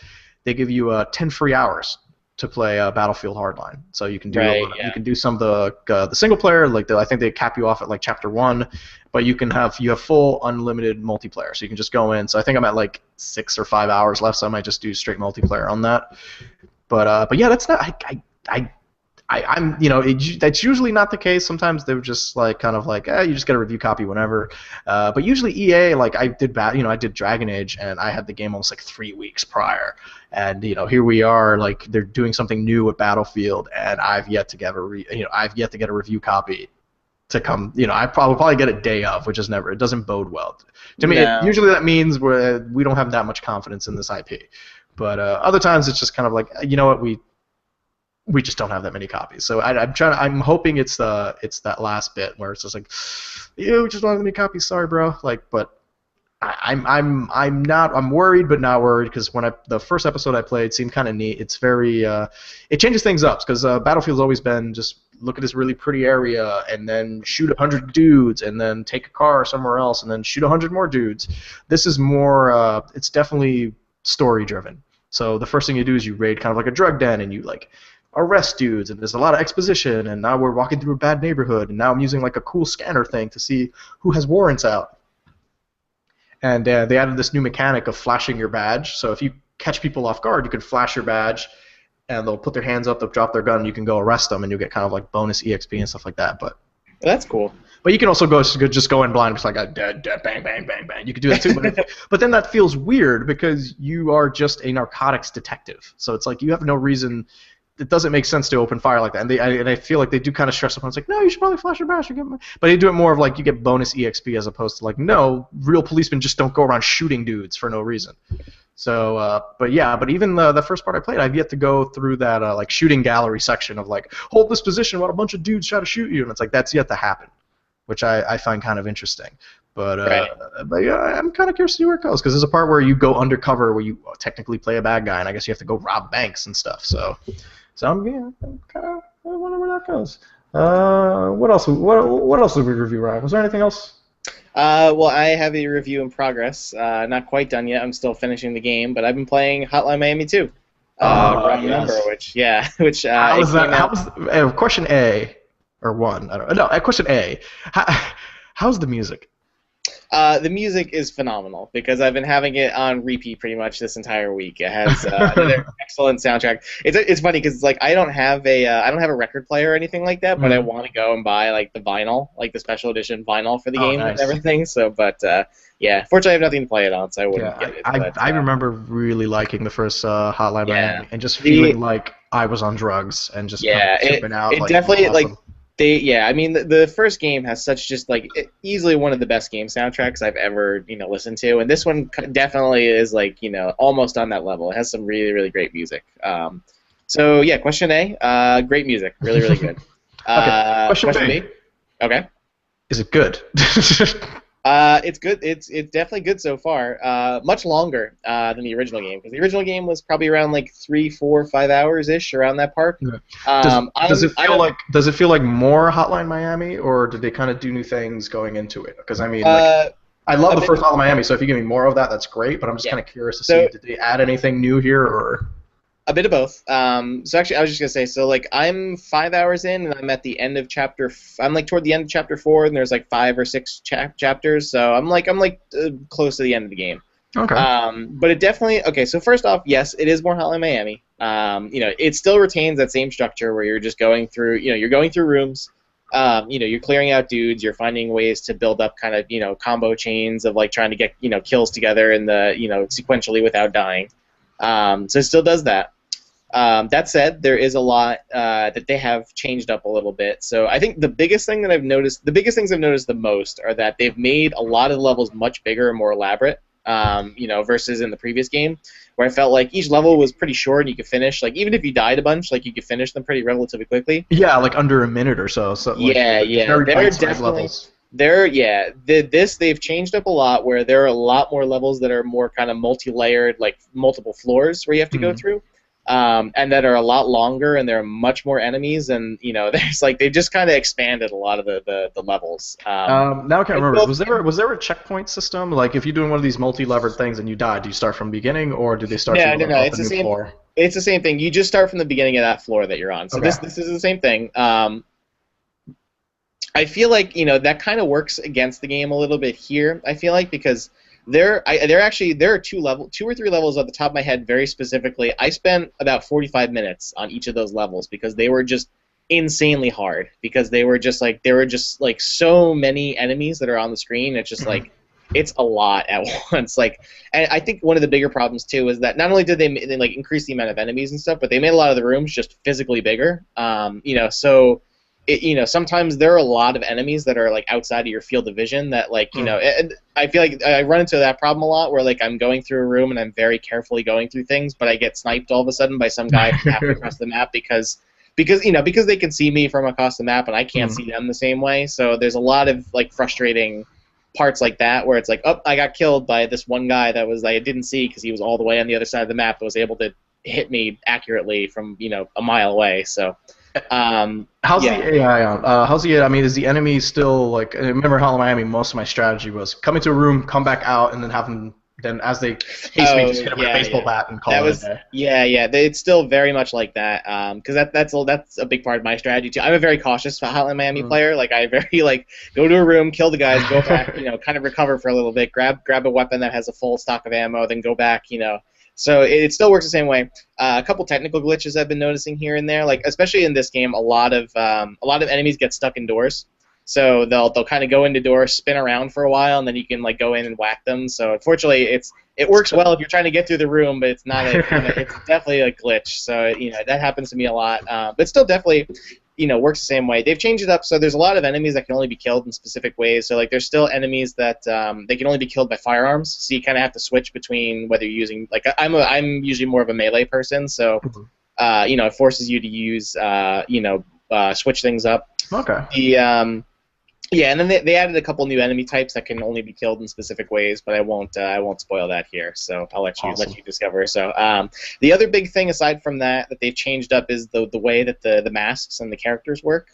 they give you 10 free hours to play Battlefield Hardline, so you can do you can do some of the single player, like I think they cap you off at like chapter 1, but you have full unlimited multiplayer, so you can just go in. So I think I'm at like 6 or 5 hours left, so I might just do straight multiplayer on that. But yeah, that's not I'm that's usually not the case. Sometimes they're just like kind of like you just get a review copy whenever. But usually EA, like I did Dragon Age, and I had the game almost like 3 weeks prior, and here we are, like they're doing something new with Battlefield, and I've yet to get a review copy to come. I probably get it day of, which is never. It doesn't bode well to me. No. Usually that means we don't have that much confidence in this IP. But other times it's just kind of like, you know what, we just don't have that many copies. So I'm hoping it's that last bit where it's just like, we just don't have that many copies. Sorry, bro. Like, but I'm worried, but not worried, because the first episode I played seemed kind of neat. It's very it changes things up, because Battlefield's always been just look at this really pretty area and then shoot 100 dudes and then take a car somewhere else and then shoot 100 more dudes. This is more it's definitely story driven. So the first thing you do is you raid kind of like a drug den, and you like arrest dudes, and there's a lot of exposition, and now we're walking through a bad neighborhood, and now I'm using like a cool scanner thing to see who has warrants out. And they added this new mechanic of flashing your badge. So if you catch people off guard, you can flash your badge, and they'll put their hands up, they'll drop their gun, and you can go arrest them, and you'll get kind of like bonus EXP and stuff like that. But that's cool. But you can also just go in blind, just like a dead, bang, bang, bang, bang. You can do that too, but then that feels weird, because you are just a narcotics detective. So it's like you have no reason. It doesn't make sense to open fire like that, and I feel like they do kind of stress upon. It's like, no, you should probably flash your badge. But they do it more of like you get bonus EXP, as opposed to like, no, real policemen just don't go around shooting dudes for no reason. So, but even the first part I played, I've yet to go through that like shooting gallery section of like, hold this position while a bunch of dudes try to shoot you, and it's like that's yet to happen, which I find kind of interesting. But yeah, I'm kind of curious to see where it goes, because there's a part where you go undercover, where you technically play a bad guy, and I guess you have to go rob banks and stuff. So I'm kind of I wonder where that goes. What else? What else did we review, Ryan? Was there anything else? Well, I have a review in progress. Not quite done yet. I'm still finishing the game, but I've been playing Hotline Miami 2. Wrong number, Yes. which yeah, which How it is that? came out. How's question A or one? I don't know. No, question A. How, how's the music? The music is phenomenal because I've been having it on repeat pretty much this entire week. It has another excellent soundtrack. It's funny because it's like I don't have a record player or anything like that, but I Mm. want to go and buy like the vinyl, like the special edition vinyl for the Oh, game and nice. everything. So, but yeah, fortunately I have nothing to play it on, so I Yeah, wouldn't get it. I But I remember really liking the first Hotline yeah, Miami and just the feeling like I was on drugs and just kind of yeah, tripping out. it Like it was definitely like awesome. I mean the first game has such just like easily one of the best game soundtracks I've ever listened to, and this one definitely is like almost on that level. It has some really really great music. So yeah, question A, great music, really really good. Okay, question Question B. B, okay. Is it good? It's good. It's definitely good so far. Much longer than the original game because the original game was probably around like 3, 4, 5 hours ish around that park. Yeah. Does it feel I'm like more Hotline Miami, or did they kind of do new things going into it? Because I mean, like, uh, I love a the bit first Hotline Miami, so if you give me more of that, that's great. But I'm just yeah. kind of curious to see, So did they add anything new here, or? a bit of both. So actually, I was just gonna say, so like I'm 5 hours in, and I'm at the end of I'm like toward the end of chapter 4, and there's like 5 or 6 chapters. So I'm like close to the end of the game. Okay. But it definitely okay. So first off, yes, it is more Hotline Miami. It still retains that same structure where you're just going through. You're going through rooms. You're clearing out dudes. You're finding ways to build up kind of combo chains of like trying to get kills together in the sequentially without dying. So it still does that. That said, there is a lot that they have changed up a little bit. So I think the biggest thing that I've noticed, the biggest things I've noticed the most are that they've made a lot of the levels much bigger and more elaborate. Versus in the previous game, where I felt like each level was pretty short and you could finish, like even if you died a bunch, like you could finish them pretty relatively quickly. Yeah, like under a minute or so. So Yeah, like yeah, very they're bite-sized definitely levels. this they've changed up a lot where there are a lot more levels that are more kind of multi-layered, like multiple floors where you have to go Hmm. through, and that are a lot longer and there are much more enemies and there's like they've just kind of expanded a lot of the levels. Now I can't It's remember. still, Was there a checkpoint system? Like if you're doing one of these multi-levered things and you die, do you start from the beginning, or do they start you no, no, like no. off It's a the new same. floor? It's the same thing. You just start from the beginning of that floor that you're on. So Okay. this is the same thing. I feel like that kind of works against the game a little bit here. I feel like because there are 2 or 3 levels off the top of my head very specifically. I spent about 45 minutes on each of those levels because they were just insanely hard because they were just like so many enemies that are on the screen. It's just Mhm. like it's a lot at once. Like, and I think one of the bigger problems too is that not only did they like increase the amount of enemies and stuff, but they made a lot of the rooms just physically bigger. So sometimes there are a lot of enemies that are like outside of your field of vision that like Mm. and I feel like I run into that problem a lot where like I'm going through a room and I'm very carefully going through things, but I get sniped all of a sudden by some guy from halfway across the map because they can see me from across the map and I can't Mm. see them the same way. So there's a lot of like frustrating parts like that where it's like, oh, I got killed by this one guy that was I didn't see because he was all the way on the other side of the map but was able to hit me accurately from a mile away. So How's yeah. the AI on? How's the? I mean, is the enemy still like? I remember Hollow Miami. Most of my strategy was come into a room, come back out, and then have them. Then as they chase me, Oh just hit them with a yeah, baseball yeah. bat and That call it a was day. It's still very much like that. Because that's a big part of my strategy too. I'm a very cautious Hotline Miami Mm. player. Like I very like go to a room, kill the guys, go back, kind of recover for a little bit, grab a weapon that has a full stock of ammo, then go back. So it still works the same way. A couple technical glitches I've been noticing here and there, like especially in this game, a lot of enemies get stuck indoors. So they'll kind of go into doors, spin around for a while, and then you can like go in and whack them. So unfortunately, it works well if you're trying to get through the room, but it's definitely a glitch. So that happens to me a lot. But still definitely works the same way. They've changed it up so there's a lot of enemies that can only be killed in specific ways. So like there's still enemies that they can only be killed by firearms. So you kind of have to switch between whether you're using like I'm usually more of a melee person, so it forces you to use switch things up. Okay. The Yeah, and then they added a couple new enemy types that can only be killed in specific ways, but I won't spoil that here. So I'll Awesome. let you discover. So the other big thing aside from that they've changed up is the way that the masks and the characters work.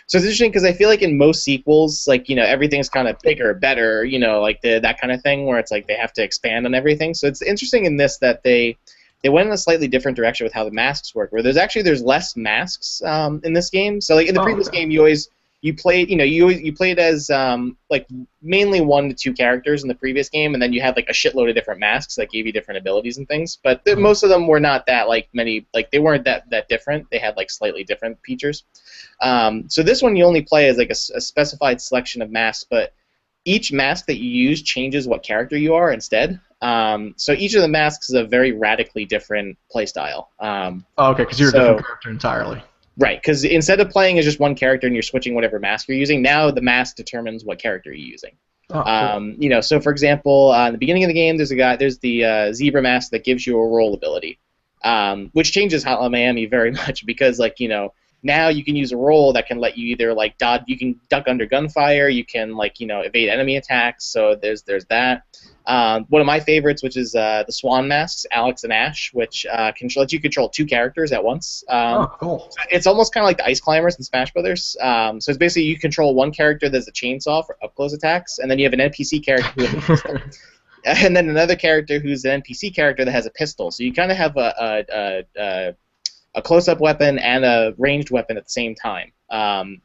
So it's interesting because I feel like in most sequels, like, everything's kind of bigger, better, like that kind of thing where it's like they have to expand on everything. So it's interesting in this that they went in a slightly different direction with how the masks work, where there's less masks in this game. So like in the previous game, you played as like mainly 1 to 2 characters in the previous game, and then you had like a shitload of different masks that gave you different abilities and things. But most of them were not that they weren't that different. They had like slightly different features. So this one you only play as like a specified selection of masks, but each mask that you use changes what character you are instead. So each of the masks is a very radically different playstyle. Okay, because you're a different character entirely. Right, because instead of playing as just one character and you're switching whatever mask you're using, now the mask determines what character you're using. Oh, cool. So for example, in the beginning of the game, there's the zebra mask that gives you a roll ability, which changes Hotline Miami very much because now you can use a roll that can let you either like dodge, you can duck under gunfire, you can evade enemy attacks. So there's that. One of my favorites, which is the Swan masks, Alex and Ash, which lets you control 2 characters at once. Cool. So it's almost kind of like the Ice Climbers in Smash Brothers. So it's basically you control one character that's a chainsaw for up close attacks, and then you have an NPC character who has a pistol, and then another character who's an NPC character that has a pistol. So you kind of have a close-up weapon and a ranged weapon at the same time.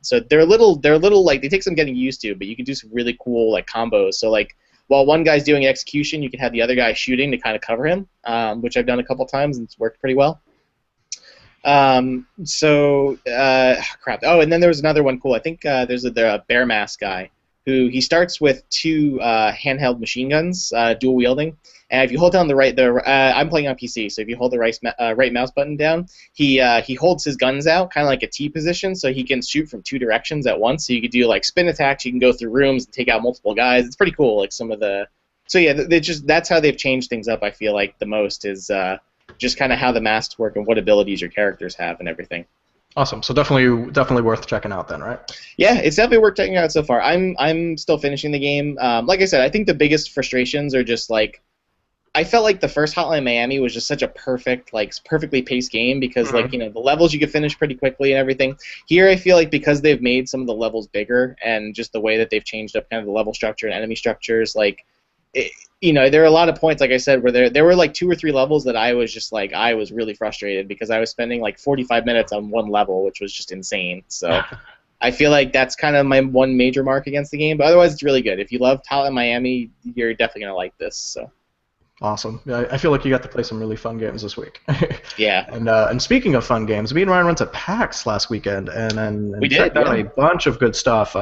So they're a little like they take some getting used to, but you can do some really cool like combos. So like while one guy's doing execution, you can have the other guy shooting to kind of cover him, which I've done a couple times and it's worked pretty well. Crap. Oh, and then there was another one cool. I think there's a bear mask guy who he starts with 2 handheld machine guns, dual wielding. And if you hold down I'm playing on PC, so if you hold the right mouse button down, he holds his guns out, kind of like a T position, so he can shoot from 2 directions at once. So you could do like spin attacks, you can go through rooms and take out multiple guys. It's pretty cool. Like some of the, so yeah, that's how they've changed things up. I feel like the most is just kind of how the masks work and what abilities your characters have and everything. Awesome. So definitely worth checking out then, right? Yeah, it's definitely worth checking out so far. I'm still finishing the game. Like I said, I think the biggest frustrations are just like I felt like the first Hotline Miami was just such a perfectly paced game because the levels you could finish pretty quickly and everything. Here I feel like because they've made some of the levels bigger and just the way that they've changed up kind of the level structure and enemy structures, there are a lot of points, like I said, where there were like 2 or 3 levels that I was just like I was really frustrated because I was spending like 45 minutes on one level, which was just insane. So I feel like that's kind of my one major mark against the game, but otherwise it's really good. If you loved Hotline Miami, you're definitely gonna like this. So. Awesome. Yeah, I feel like you got to play some really fun games this week. Yeah. And speaking of fun games, me and Ryan went to PAX last weekend and we checked out a bunch of good stuff.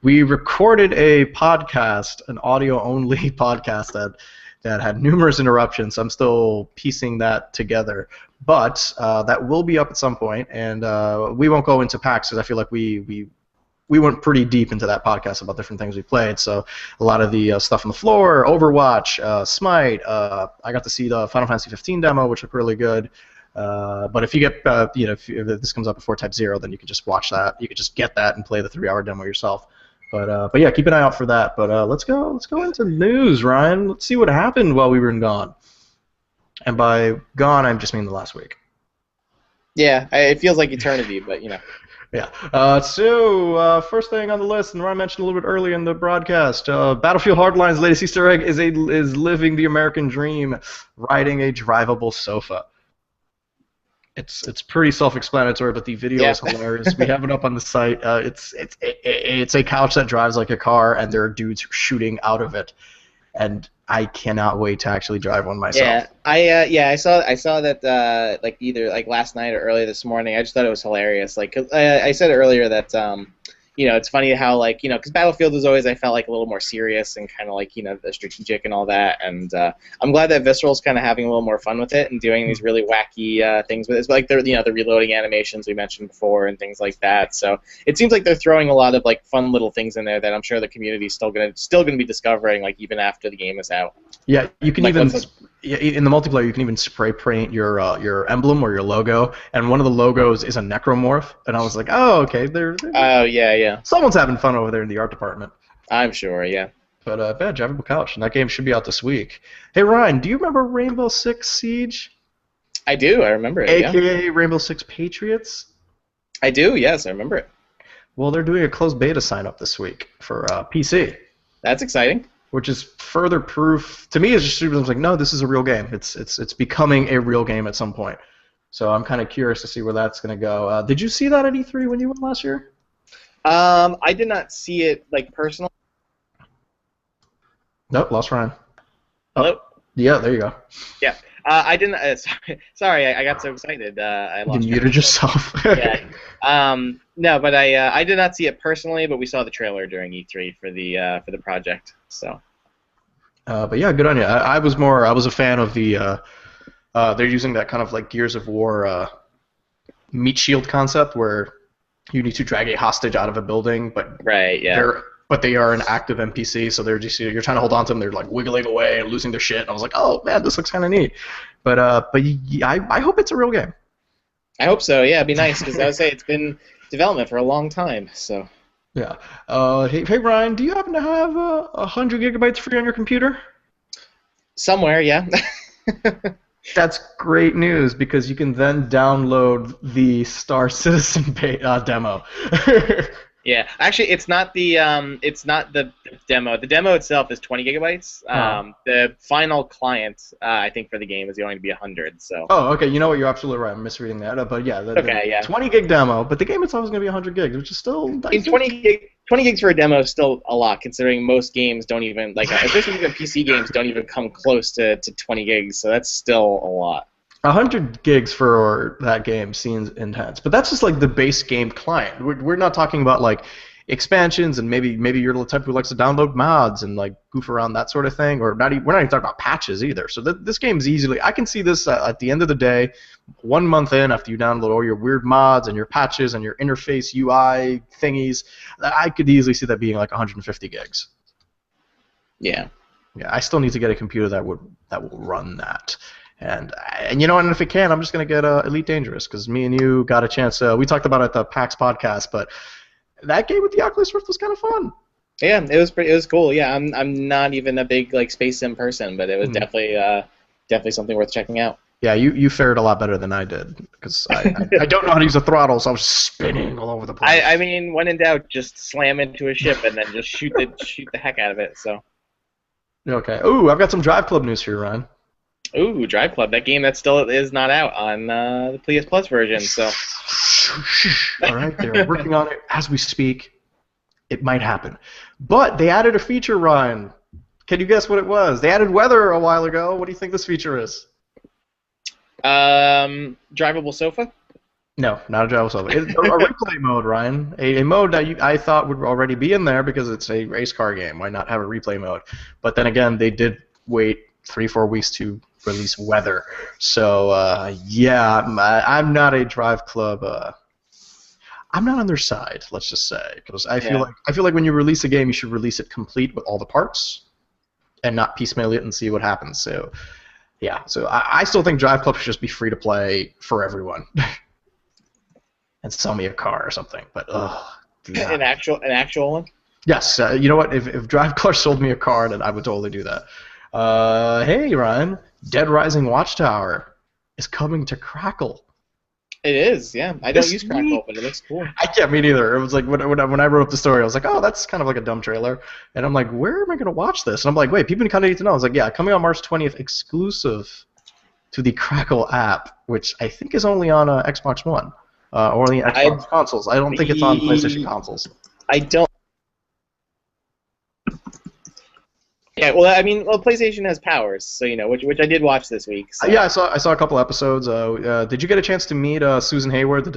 We recorded a podcast, an audio-only podcast that had numerous interruptions. I'm still piecing that together. But that will be up at some point, and we won't go into PAX because I feel like we went pretty deep into that podcast about different things we played. So a lot of the stuff on the floor, Overwatch, Smite. I got to see the Final Fantasy 15 demo, which looked really good. But if you get, if this comes up before Type-0, then you can just watch that. You could just get that and play the 3-hour demo yourself. But yeah, keep an eye out for that. But let's go into news, Ryan. Let's see what happened while we were gone. And by gone, I just mean the last week. Yeah, it feels like eternity, but Yeah. So first thing on the list, and Ryan mentioned a little bit earlier in the broadcast, Battlefield Hardline's latest Easter egg is living the American dream, riding a drivable sofa. It's pretty self-explanatory, but the video is hilarious. We have it up on the site. It's a couch that drives like a car, and there are dudes shooting out of it, and I cannot wait to actually drive one myself. Yeah, I saw that either last night or early this morning. I just thought it was hilarious. I said earlier that it's funny how because Battlefield was always I felt like a little more serious and kind of the strategic and all that. And I'm glad that Visceral's kind of having a little more fun with it and doing these really wacky things with it. It's like the reloading animations we mentioned before and things like that. So it seems like they're throwing a lot of fun little things in there that I'm sure the community's still gonna be discovering even after the game is out. Yeah, you can even in the multiplayer you can even spray paint your emblem or your logo, and one of the logos is a necromorph, and I was like, oh okay, oh yeah. Someone's having fun over there in the art department. I'm sure, yeah. But bad drivable couch, and that game should be out this week. Hey Ryan, do you remember Rainbow Six Siege? I do. I remember it. AKA Rainbow Six Patriots. I do. Yes, I remember it. Well, they're doing a closed beta sign up this week for PC, That's exciting. which is further proof to me. It's just like, no, this is a real game. It's becoming a real game at some point. So I'm kind of curious to see where that's going to go. Did you see that at E3 when you went last year? I did not see it like personally. Nope, lost Ryan. Hello? Yeah, there you go. Yeah. I didn't. Sorry, I got so excited. I lost. You muted yourself. Yeah. No, but I did not see it personally, but we saw the trailer during E3 for the project. So. But yeah, good on you. I was a fan of the. They're using that kind of like Gears of War meat shield concept where you need to drag a hostage out of a building, but right, yeah. They are an active NPC, so they're just you're trying to hold on to them. They're like wiggling away and losing their shit. And I was like, oh man, this looks kind of neat. But I hope it's a real game. I hope so. Yeah, it'd be nice because I would say it's been in development for a long time. So. Yeah. Hey Ryan, do you happen to have 100 gigabytes free on your computer? Somewhere, yeah. That's great news because you can then download the Star Citizen demo. Yeah, actually, it's not the demo. The demo itself is 20 gigabytes. The final client, I think, for the game is going to be 100. So. Oh, okay. You know what? You're absolutely right. I'm misreading that. But yeah, the 20 gig demo, but the game itself is going to be 100 gigs, which is still. 20 gigs for a demo is still a lot, considering most games don't even especially even PC games don't even come close to 20 gigs. So that's still a lot. 100 gigs for that game seems intense, but that's just like the base game client. We're not talking about like expansions and maybe you're the type who likes to download mods and like goof around that sort of thing, or we're not even talking about patches either. So this game's easily, I can see this at the end of the day, 1 month in after you download all your weird mods and your patches and your interface UI thingies, I could easily see that being like 150 gigs. Yeah. Yeah, I still need to get a computer that will run that. And you know, and if it can, I'm just gonna get Elite Dangerous because me and you got a chance. We talked about it at the PAX podcast, but that game with the Oculus Rift was kind of fun. Yeah, it was cool. Yeah, I'm not even a big like space sim person, but it was definitely something worth checking out. Yeah, you fared a lot better than I did because I don't know how to use a throttle, so I was spinning all over the place. I mean, when in doubt, just slam into a ship and then just shoot the heck out of it. So. Okay. Ooh, I've got some Drive Club news for you, Ryan. Ooh, Drive Club, that game that still is not out on the PS Plus version. So. All right, they're working on it as we speak. It might happen, but they added a feature, Ryan. Can you guess what it was? They added weather a while ago. What do you think this feature is? Drivable sofa? No, not a drivable sofa. It's a replay mode, Ryan. A mode that I thought would already be in there because it's a race car game. Why not have a replay mode? But then again, they did wait 3-4 weeks to release weather. So yeah, I'm not a Drive Club. I'm not on their side. Let's just say because I feel like when you release a game, you should release it complete with all the parts, and not piecemeal it and see what happens. So yeah, so I still think Drive Club should just be free to play for everyone, and sell me a car or something. But an actual one. Yes, you know what? If Drive Club sold me a car, then I would totally do that. Hey Ryan, Dead Rising Watchtower is coming to Crackle. It is, yeah. I don't use Crackle, but it looks cool. Me neither. It was like when I wrote up the story, I was like, oh, that's kind of like a dumb trailer. And I'm like, where am I going to watch this? And I'm like, wait, people kind of need to know. I was like, yeah, coming on March 20th, exclusive to the Crackle app, which I think is only on Xbox One or the Xbox consoles. I don't think it's on PlayStation consoles. I don't. Yeah, well, I mean, PlayStation has powers, so which I did watch this week. So. Yeah, I saw a couple episodes. Did you get a chance to meet Susan Hayward, the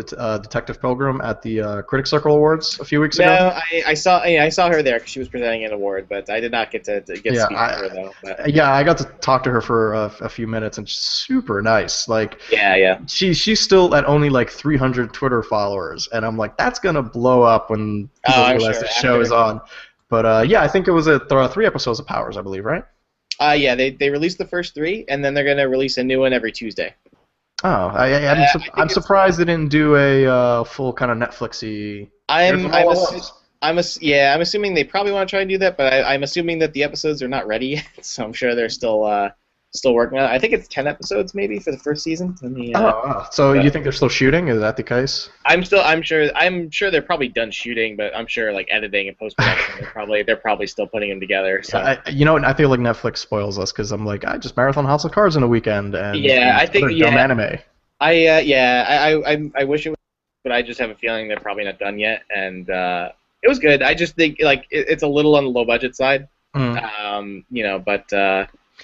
Detective Pilgrim, at the Critics Circle Awards a few weeks ago? No, I saw her there because she was presenting an award, but I did not get to speak to her though. But. Yeah, I got to talk to her for a few minutes, and she's super nice. Like, yeah. She's still at only like 300 Twitter followers, and I'm like, that's gonna blow up when people realize the show is on. But yeah, I think it was 3 episodes of Powers, I believe, right? Yeah, they released the first 3, and then they're gonna release a new one every Tuesday. Oh, I'm surprised they didn't do a full kind of Netflixy. I'm assuming they probably want to try and do that, but I'm assuming that the episodes are not ready yet, so I'm sure they're still Still working on it. I think it's 10 episodes maybe for the first season. So you think they're still shooting? Is that the case? I'm sure they're probably done shooting, but I'm sure like editing and post production they're probably still putting them together. So I feel like Netflix spoils us because I'm like, I just marathon House of Cards in a weekend and I think dumb anime. I wish it was, but I just have a feeling they're probably not done yet. And it was good. I just think like it's a little on the low budget side. But.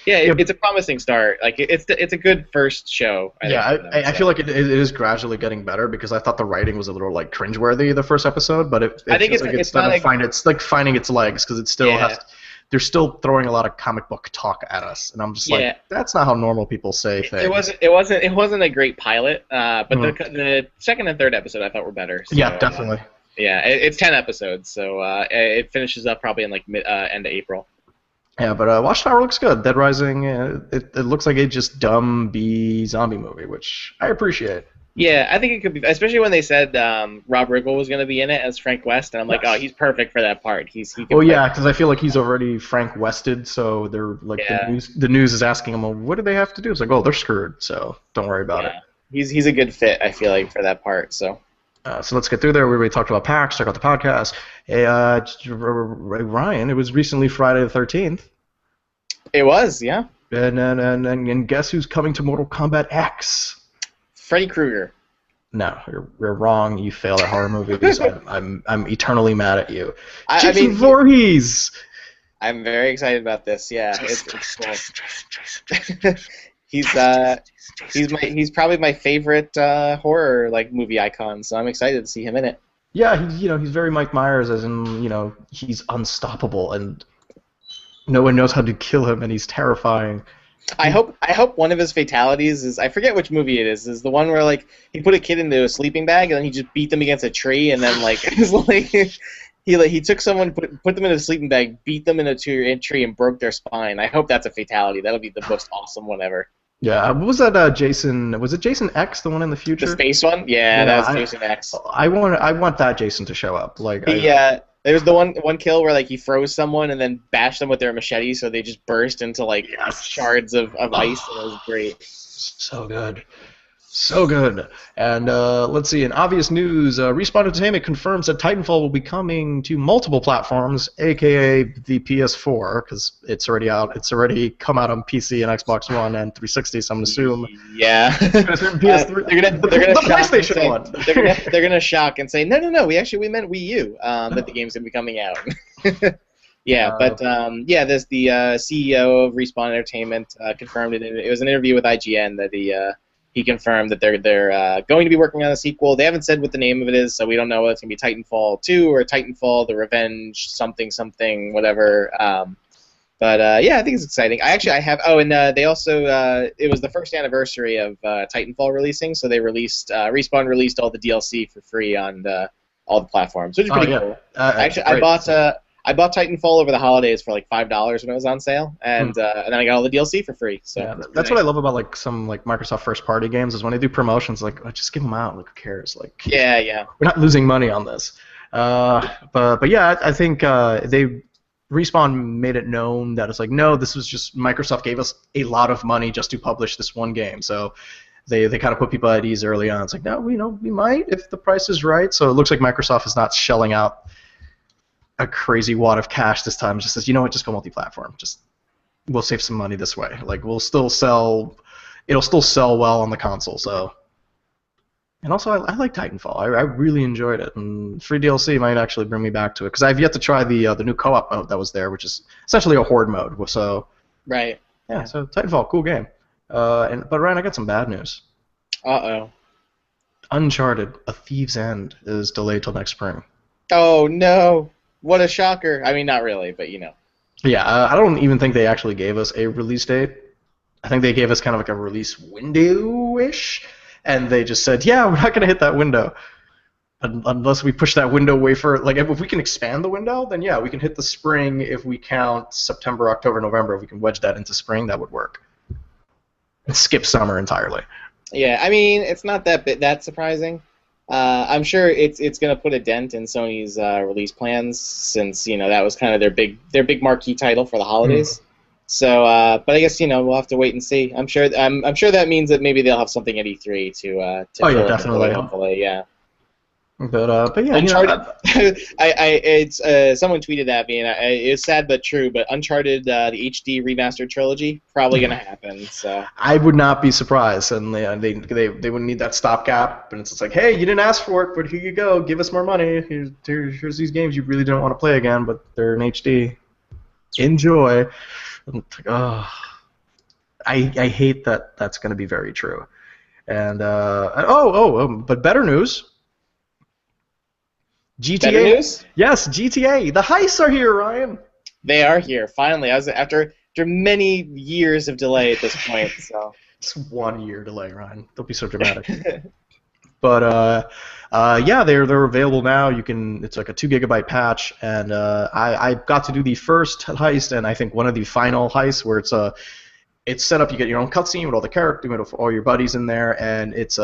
It's a promising start. Like it's a good first show. I feel like it is gradually getting better because I thought the writing was a little like cringeworthy the first episode, but I think it's starting to finding its legs because it still has. They're still throwing a lot of comic book talk at us, and I'm just like, that's not how normal people say things. It wasn't a great pilot, but the second and third episode I thought were better. So, yeah, definitely. It's 10 episodes, so it finishes up probably in like end of April. Yeah, but Watchtower looks good. Dead Rising, it looks like a just dumb B zombie movie, which I appreciate. Yeah, I think it could be, especially when they said Rob Riggle was going to be in it as Frank West, and I'm like, oh, he's perfect for that part. Because I feel like he's already Frank Wested, so they're like the news is asking him, well, what do they have to do? It's like, oh, they're screwed, so don't worry about it. He's a good fit, I feel like, for that part. So. So let's get through there. We already talked about PAX. Check out the podcast. Hey, Ryan, it was recently Friday the 13th. It was, yeah. And guess who's coming to Mortal Kombat X? Freddy Krueger. No, you're wrong. You fail at horror movies. I'm eternally mad at you. Jason Voorhees. I'm very excited about this. Yeah, it's cool. He's probably my favorite horror like movie icon, so I'm excited to see him in it. Yeah, he's very Mike Myers, as in he's unstoppable and no one knows how to kill him, and he's terrifying. I hope one of his fatalities is, I forget which movie it is the one where like he put a kid into a sleeping bag and then he just beat them against a tree and then like he took someone, put them in a sleeping bag, beat them in a tree and broke their spine. I hope that's a fatality. That'll be the most awesome one ever. Yeah, what was that? Jason? Was it Jason X, the one in the future? The space one? Yeah, that was Jason X. I want that Jason to show up. Like there's the one kill where like he froze someone and then bashed them with their machete, so they just burst into like shards of ice, and it was great. So good. So good. And let's see, in obvious news, Respawn Entertainment confirms that Titanfall will be coming to multiple platforms, a.k.a. the PS4, because it's already out. It's already come out on PC and Xbox One and 360, so I'm going to assume. Yeah. PS3, the PlayStation one. They're going to shock and say, no, we meant Wii U, that the game's going to be coming out. There's the CEO of Respawn Entertainment confirmed it. It was an interview with IGN that he confirmed that they're going to be working on a sequel. They haven't said what the name of it is, so we don't know whether it's going to be Titanfall 2 or Titanfall: The Revenge something whatever. I think it's exciting. I have. Oh, and they also it was the first anniversary of Titanfall releasing, so they Respawn released all the DLC for free on all the platforms, which is pretty cool. I bought Titanfall over the holidays for like $5 when it was on sale, and then I got all the DLC for free. So that's what I love about like some like Microsoft first-party games is when they do promotions, like just give them out. Like who cares? Like we're not losing money on this. I think Respawn made it known that it's like no, this was just Microsoft gave us a lot of money just to publish this one game, so. They kind of put people at ease early on. It's like no, we might if the price is right. So it looks like Microsoft is not shelling out a crazy wad of cash this time. Just says, you know what, just go multi-platform. Just we'll save some money this way. Like it'll still sell well on the console. So, and also I like Titanfall. I really enjoyed it, and free DLC might actually bring me back to it because I've yet to try the new co-op mode that was there, which is essentially a horde mode. So right. Yeah. So Titanfall, cool game. But Ryan, I got some bad news. Uh-oh. Uncharted: A Thief's End is delayed till next spring. Oh no. What a shocker. I mean, not really, but Yeah, I don't even think they actually gave us a release date. I think they gave us kind of like a release window-ish, and they just said, yeah, we're not going to hit that window unless we push that window way for, like, if we can expand the window, then yeah, we can hit the spring if we count September, October, November. If we can wedge that into spring, that would work. And skip summer entirely. Yeah, I mean, it's not that surprising. I'm sure it's going to put a dent in Sony's release plans since that was kind of their big marquee title for the holidays. So, but I guess we'll have to wait and see. I'm sure that means that maybe they'll have something at E3 to Oh yeah, fill in the void. definitely. Hopefully, yeah. But yeah, Uncharted. It's someone tweeted at me, and it's sad but true. But Uncharted, the HD remastered trilogy, probably gonna happen. So I would not be surprised, and they wouldn't need that stopgap. And it's just like, hey, you didn't ask for it, but here you go, give us more money. Here's these games you really don't want to play again, but they're in HD. Enjoy. And it's like, oh, I hate that that's going to be very true. And but better news. GTA. better news. Yes, GTA. The heists are here, Ryan. They are here finally. After many years of delay at this point. So It's 1 year delay, Ryan. Don't be so dramatic. But yeah, they're available now. It's like a 2 GB patch, and I got to do the first heist, and I think one of the final heists where it's set up. You get your own cutscene with all the characters, with all your buddies in there, and it's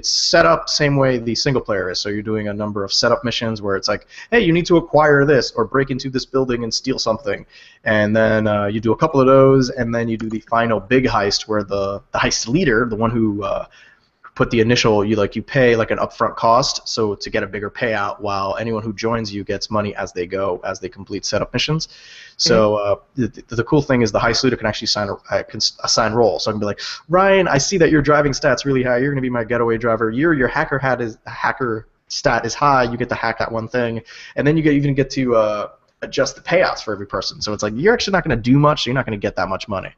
set up same way the single player is. So you're doing a number of setup missions where it's like, hey, you need to acquire this or break into this building and steal something, and then you do a couple of those, and then you do the final big heist where the heist leader, the one who put the initial, you pay like an upfront cost, so to get a bigger payout, while anyone who joins you gets money as they complete setup missions. So the cool thing is the heist leader can actually assign roles. So I can be like, Ryan, I see that your driving stat's really high. You're going to be my getaway driver. Your hacker stat is high. You get to hack that one thing, and then you even get to adjust the payouts for every person. So it's like you're actually not going to do much. So you're not going to get that much money.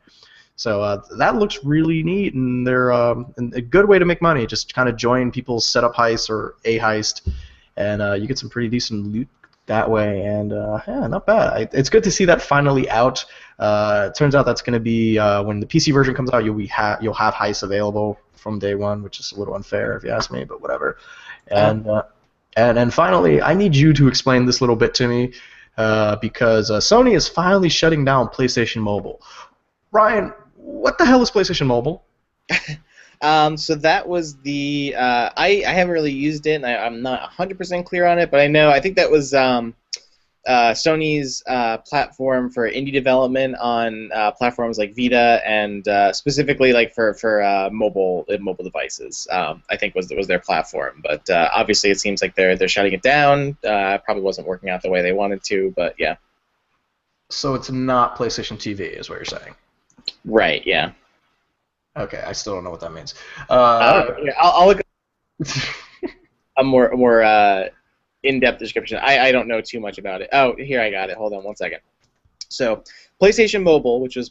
So that looks really neat, and they're a good way to make money. Just kind of join people's setup heists or a heist, and you get some pretty decent loot that way. And yeah, not bad. It's good to see that finally out. It turns out that's going to be when the PC version comes out, you'll have heists available from day one, which is a little unfair if you ask me, but whatever. And finally, I need you to explain this little bit to me because Sony is finally shutting down PlayStation Mobile. Ryan, what the hell is PlayStation Mobile? So that was the I haven't really used it, and I'm not 100% clear on it, but I think that was Sony's platform for indie development on platforms like Vita and specifically like for mobile devices. I think was their platform, but obviously it seems like they're shutting it down. Probably wasn't working out the way they wanted to, but yeah. So it's not PlayStation TV, is what you're saying? Right. Yeah. Okay, I still don't know what that means. Yeah, I'll look a more in-depth description. I don't know too much about it. Oh, here I got it. Hold on one second. So, PlayStation Mobile, which was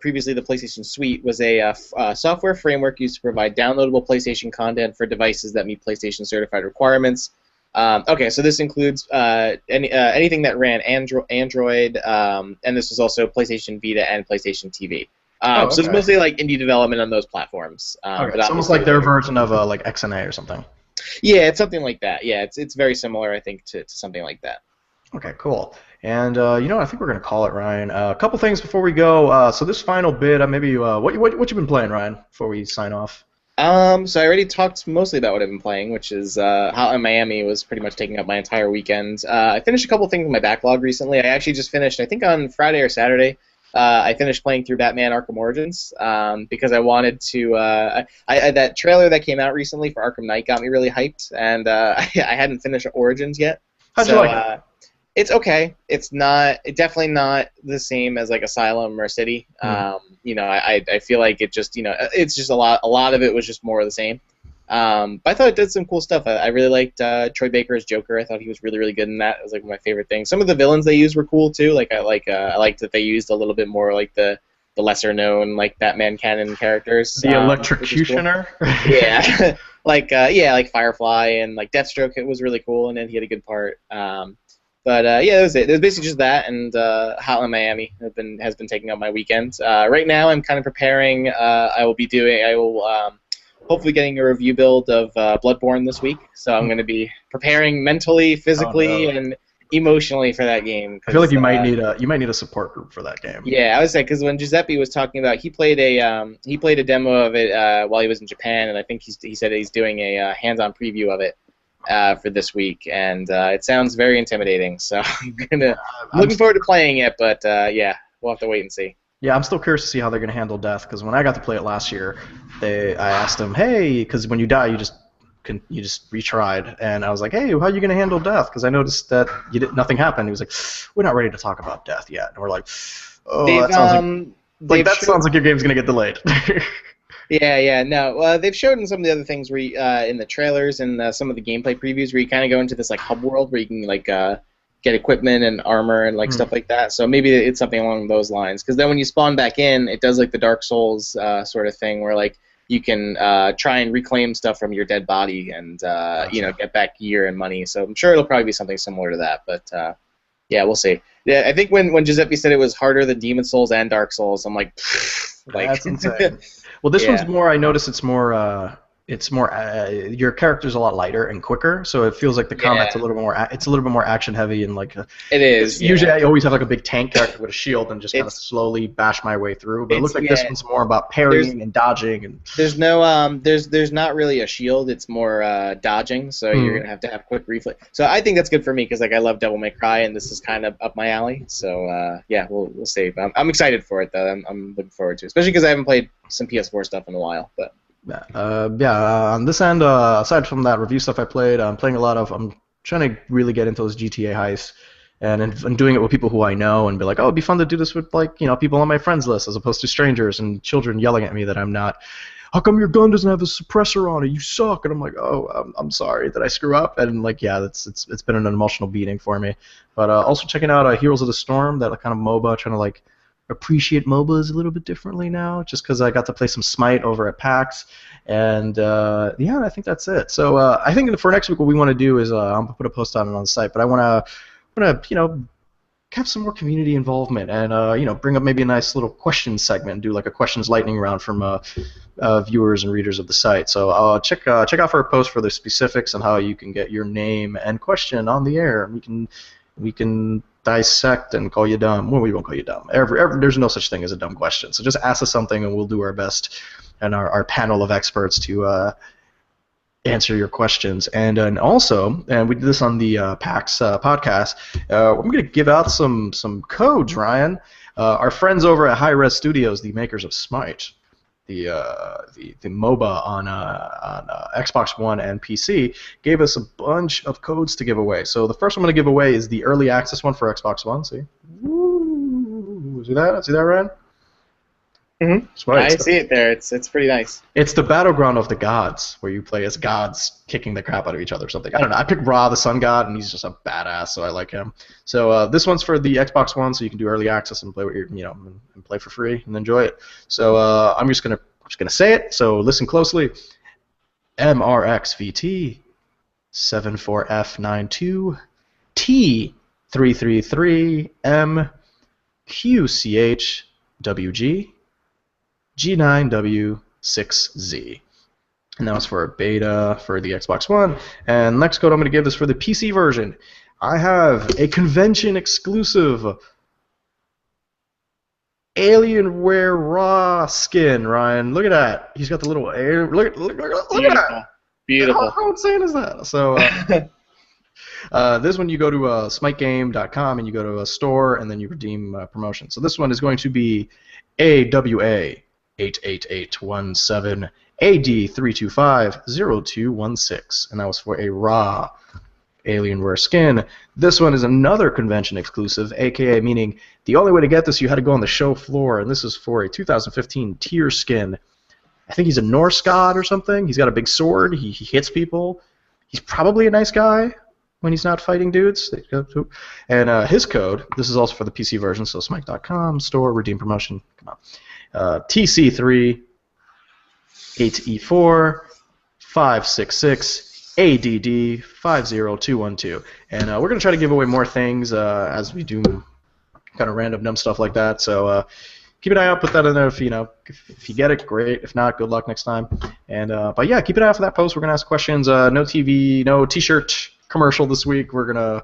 previously the PlayStation Suite, was a software framework used to provide downloadable PlayStation content for devices that meet PlayStation certified requirements. Okay, so this includes anything that ran Android, and this was also PlayStation Vita and PlayStation TV. Okay. So it's mostly like indie development on those platforms. Okay, it's almost like their version of like XNA or something. Yeah, it's something like that. Yeah, it's very similar, I think, to something like that. Okay, cool. And I think we're gonna call it, Ryan. A couple things before we go. So this final bit, maybe what you been playing, Ryan, before we sign off? So I already talked mostly about what I've been playing, which is Hotline Miami was pretty much taking up my entire weekend. I finished a couple things in my backlog recently. I actually just finished, I think on Friday or Saturday, I finished playing through Batman Arkham Origins because I wanted to. That trailer that came out recently for Arkham Knight got me really hyped, and I hadn't finished Origins yet. How'd you like it? It's okay. It's definitely not the same as like Asylum or City. I feel like it just, it's just a lot of it was just more of the same. But I thought it did some cool stuff. I really liked Troy Baker as Joker. I thought he was really, really good in that. It was like one of my favorite things. Some of the villains they used were cool too. Like I liked that they used a little bit more like the lesser known like Batman canon characters. The Electrocutioner. Cool. Yeah, like Firefly and like Deathstroke. It was really cool, and then he had a good part. But yeah, that was it. It was basically just that, and Hotline Miami has been taking up my weekend. Right now, I'm kind of preparing. I will hopefully getting a review build of Bloodborne this week. So I'm going to be preparing mentally, physically, and emotionally for that game. I feel like you might need a support group for that game. Yeah, I would say because when Giuseppe was talking about, he played a demo of it while he was in Japan, and I think he said he's doing a hands-on preview of it. For this week, and it sounds very intimidating. So I'm looking forward to playing it, but yeah, we'll have to wait and see. Yeah, I'm still curious to see how they're going to handle death because when I got to play it last year, I asked them, hey, because when you die, you just retried, and I was like, hey, how are you going to handle death? Because I noticed that nothing happened. He was like, we're not ready to talk about death yet, and we're like, oh, They've that sounds like they've that showed sounds like your game's going to get delayed. yeah, no. They've showed in some of the other things where in the trailers and some of the gameplay previews where you kind of go into this like hub world where you can like get equipment and armor and like Hmm. stuff like that. So maybe it's something along those lines. Because then when you spawn back in, it does like the Dark Souls sort of thing where like you can try and reclaim stuff from your dead body and Gotcha. get back gear and money. So I'm sure it'll probably be something similar to that. But yeah, we'll see. Yeah, I think when Giuseppe said it was harder than Demon Souls and Dark Souls, I'm like, like, That's insane. Well, this one's yeah. more. I notice it's more. Your character's a lot lighter and quicker, so it feels like the combat's a Yeah, little more. It's a little bit more action heavy and like. it Because is. usually Yeah, I always have like a big tank character with a shield and just kind of it's slowly bash my way through. But it looks it's like this yeah. one's more about There's parrying and dodging and. there's no there's not really a shield. It's more dodging. So you're Hmm. gonna have quick reflex. So I think that's good for me because like I love Devil May Cry and this is kind of up my alley. So yeah, we'll see. But I'm excited for it though. I'm looking forward to it, especially because I haven't played some PS4 stuff in a while. But On this end, aside from that review stuff I played, I'm playing a lot of. I'm trying to really get into those GTA heists, and doing it with people who I know, and be like, oh, it'd be fun to do this with like people on my friends list, as opposed to strangers and children yelling at me that I'm not. How come your gun doesn't have a suppressor on it? You suck. And I'm like, oh, I'm sorry that I screw up. And like, yeah, it's been an emotional beating for me. But also checking out Heroes of the Storm, that kind of MOBA, trying to like appreciate MOBAs a little bit differently now, just because I got to play some Smite over at PAX, and yeah, I think that's it. So I think for next week, what we want to do is I'm gonna put a post on it on the site, but I want to have some more community involvement and bring up maybe a nice little question segment and do like a questions lightning round from viewers and readers of the site. So check out for a post for the specifics on how you can get your name and question on the air. We can dissect and call you dumb. Well, we won't call you dumb. There's no such thing as a dumb question. So just ask us something and we'll do our best and our panel of experts to answer your questions. And also, and we did this on the PAX podcast, I'm going to give out some codes, Ryan. Our friends over at High Res Studios, the makers of Smite, the MOBA on Xbox One and PC, gave us a bunch of codes to give away. So the first one I'm going to give away is the early access one for Xbox One. See, Woo! See that, Ryan? Smite. I see it there. It's pretty nice. It's the battleground of the gods, where you play as gods kicking the crap out of each other or something. I don't know. I picked Ra, the sun god, and he's just a badass, so I like him. So this one's for the Xbox One, so you can do early access and play with and play for free and enjoy it. So I'm just gonna say it. So listen closely. MRXVT 74F92 T333 MQCHWG G9W6Z. And that was for a beta for the Xbox One. And next code I'm going to give is for the PC version. I have a convention exclusive Alienware Raw skin, Ryan. Look at that. He's got the little air. Look at that. Beautiful. How insane is that? So this one you go to smitegame.com and you go to a store and then you redeem promotion. So this one is going to be AWA 88817 AD3250216, and that was for a raw Alienware skin. This one is another convention exclusive, aka meaning the only way to get this you had to go on the show floor, and this is for a 2015 tier skin. I think he's a Norse god or something. He's got a big sword. He hits people. He's probably a nice guy when he's not fighting dudes. And his code, this is also for the PC version, so smite.com, store, redeem promotion. Come on. TC3 8E4 566 ADD 50212. And we're going to try to give away more things as we do kind of random dumb stuff like that. So keep an eye out, put that in there if you get it, great. If not, good luck next time. And but yeah, keep an eye out for that post. We're gonna ask questions. No TV, no T-shirt commercial this week. We're gonna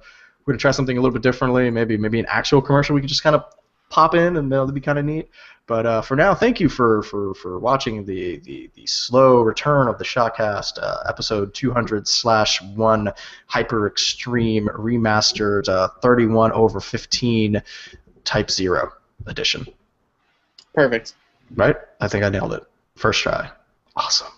try something a little bit differently. Maybe an actual commercial we could just kind of pop in, and that'll be kind of neat. But for now, thank you for watching the slow return of the ShockCast, episode 200/1 Hyper Extreme Remastered 31/15 Type-0 edition. Perfect. Right? I think I nailed it. First try. Awesome.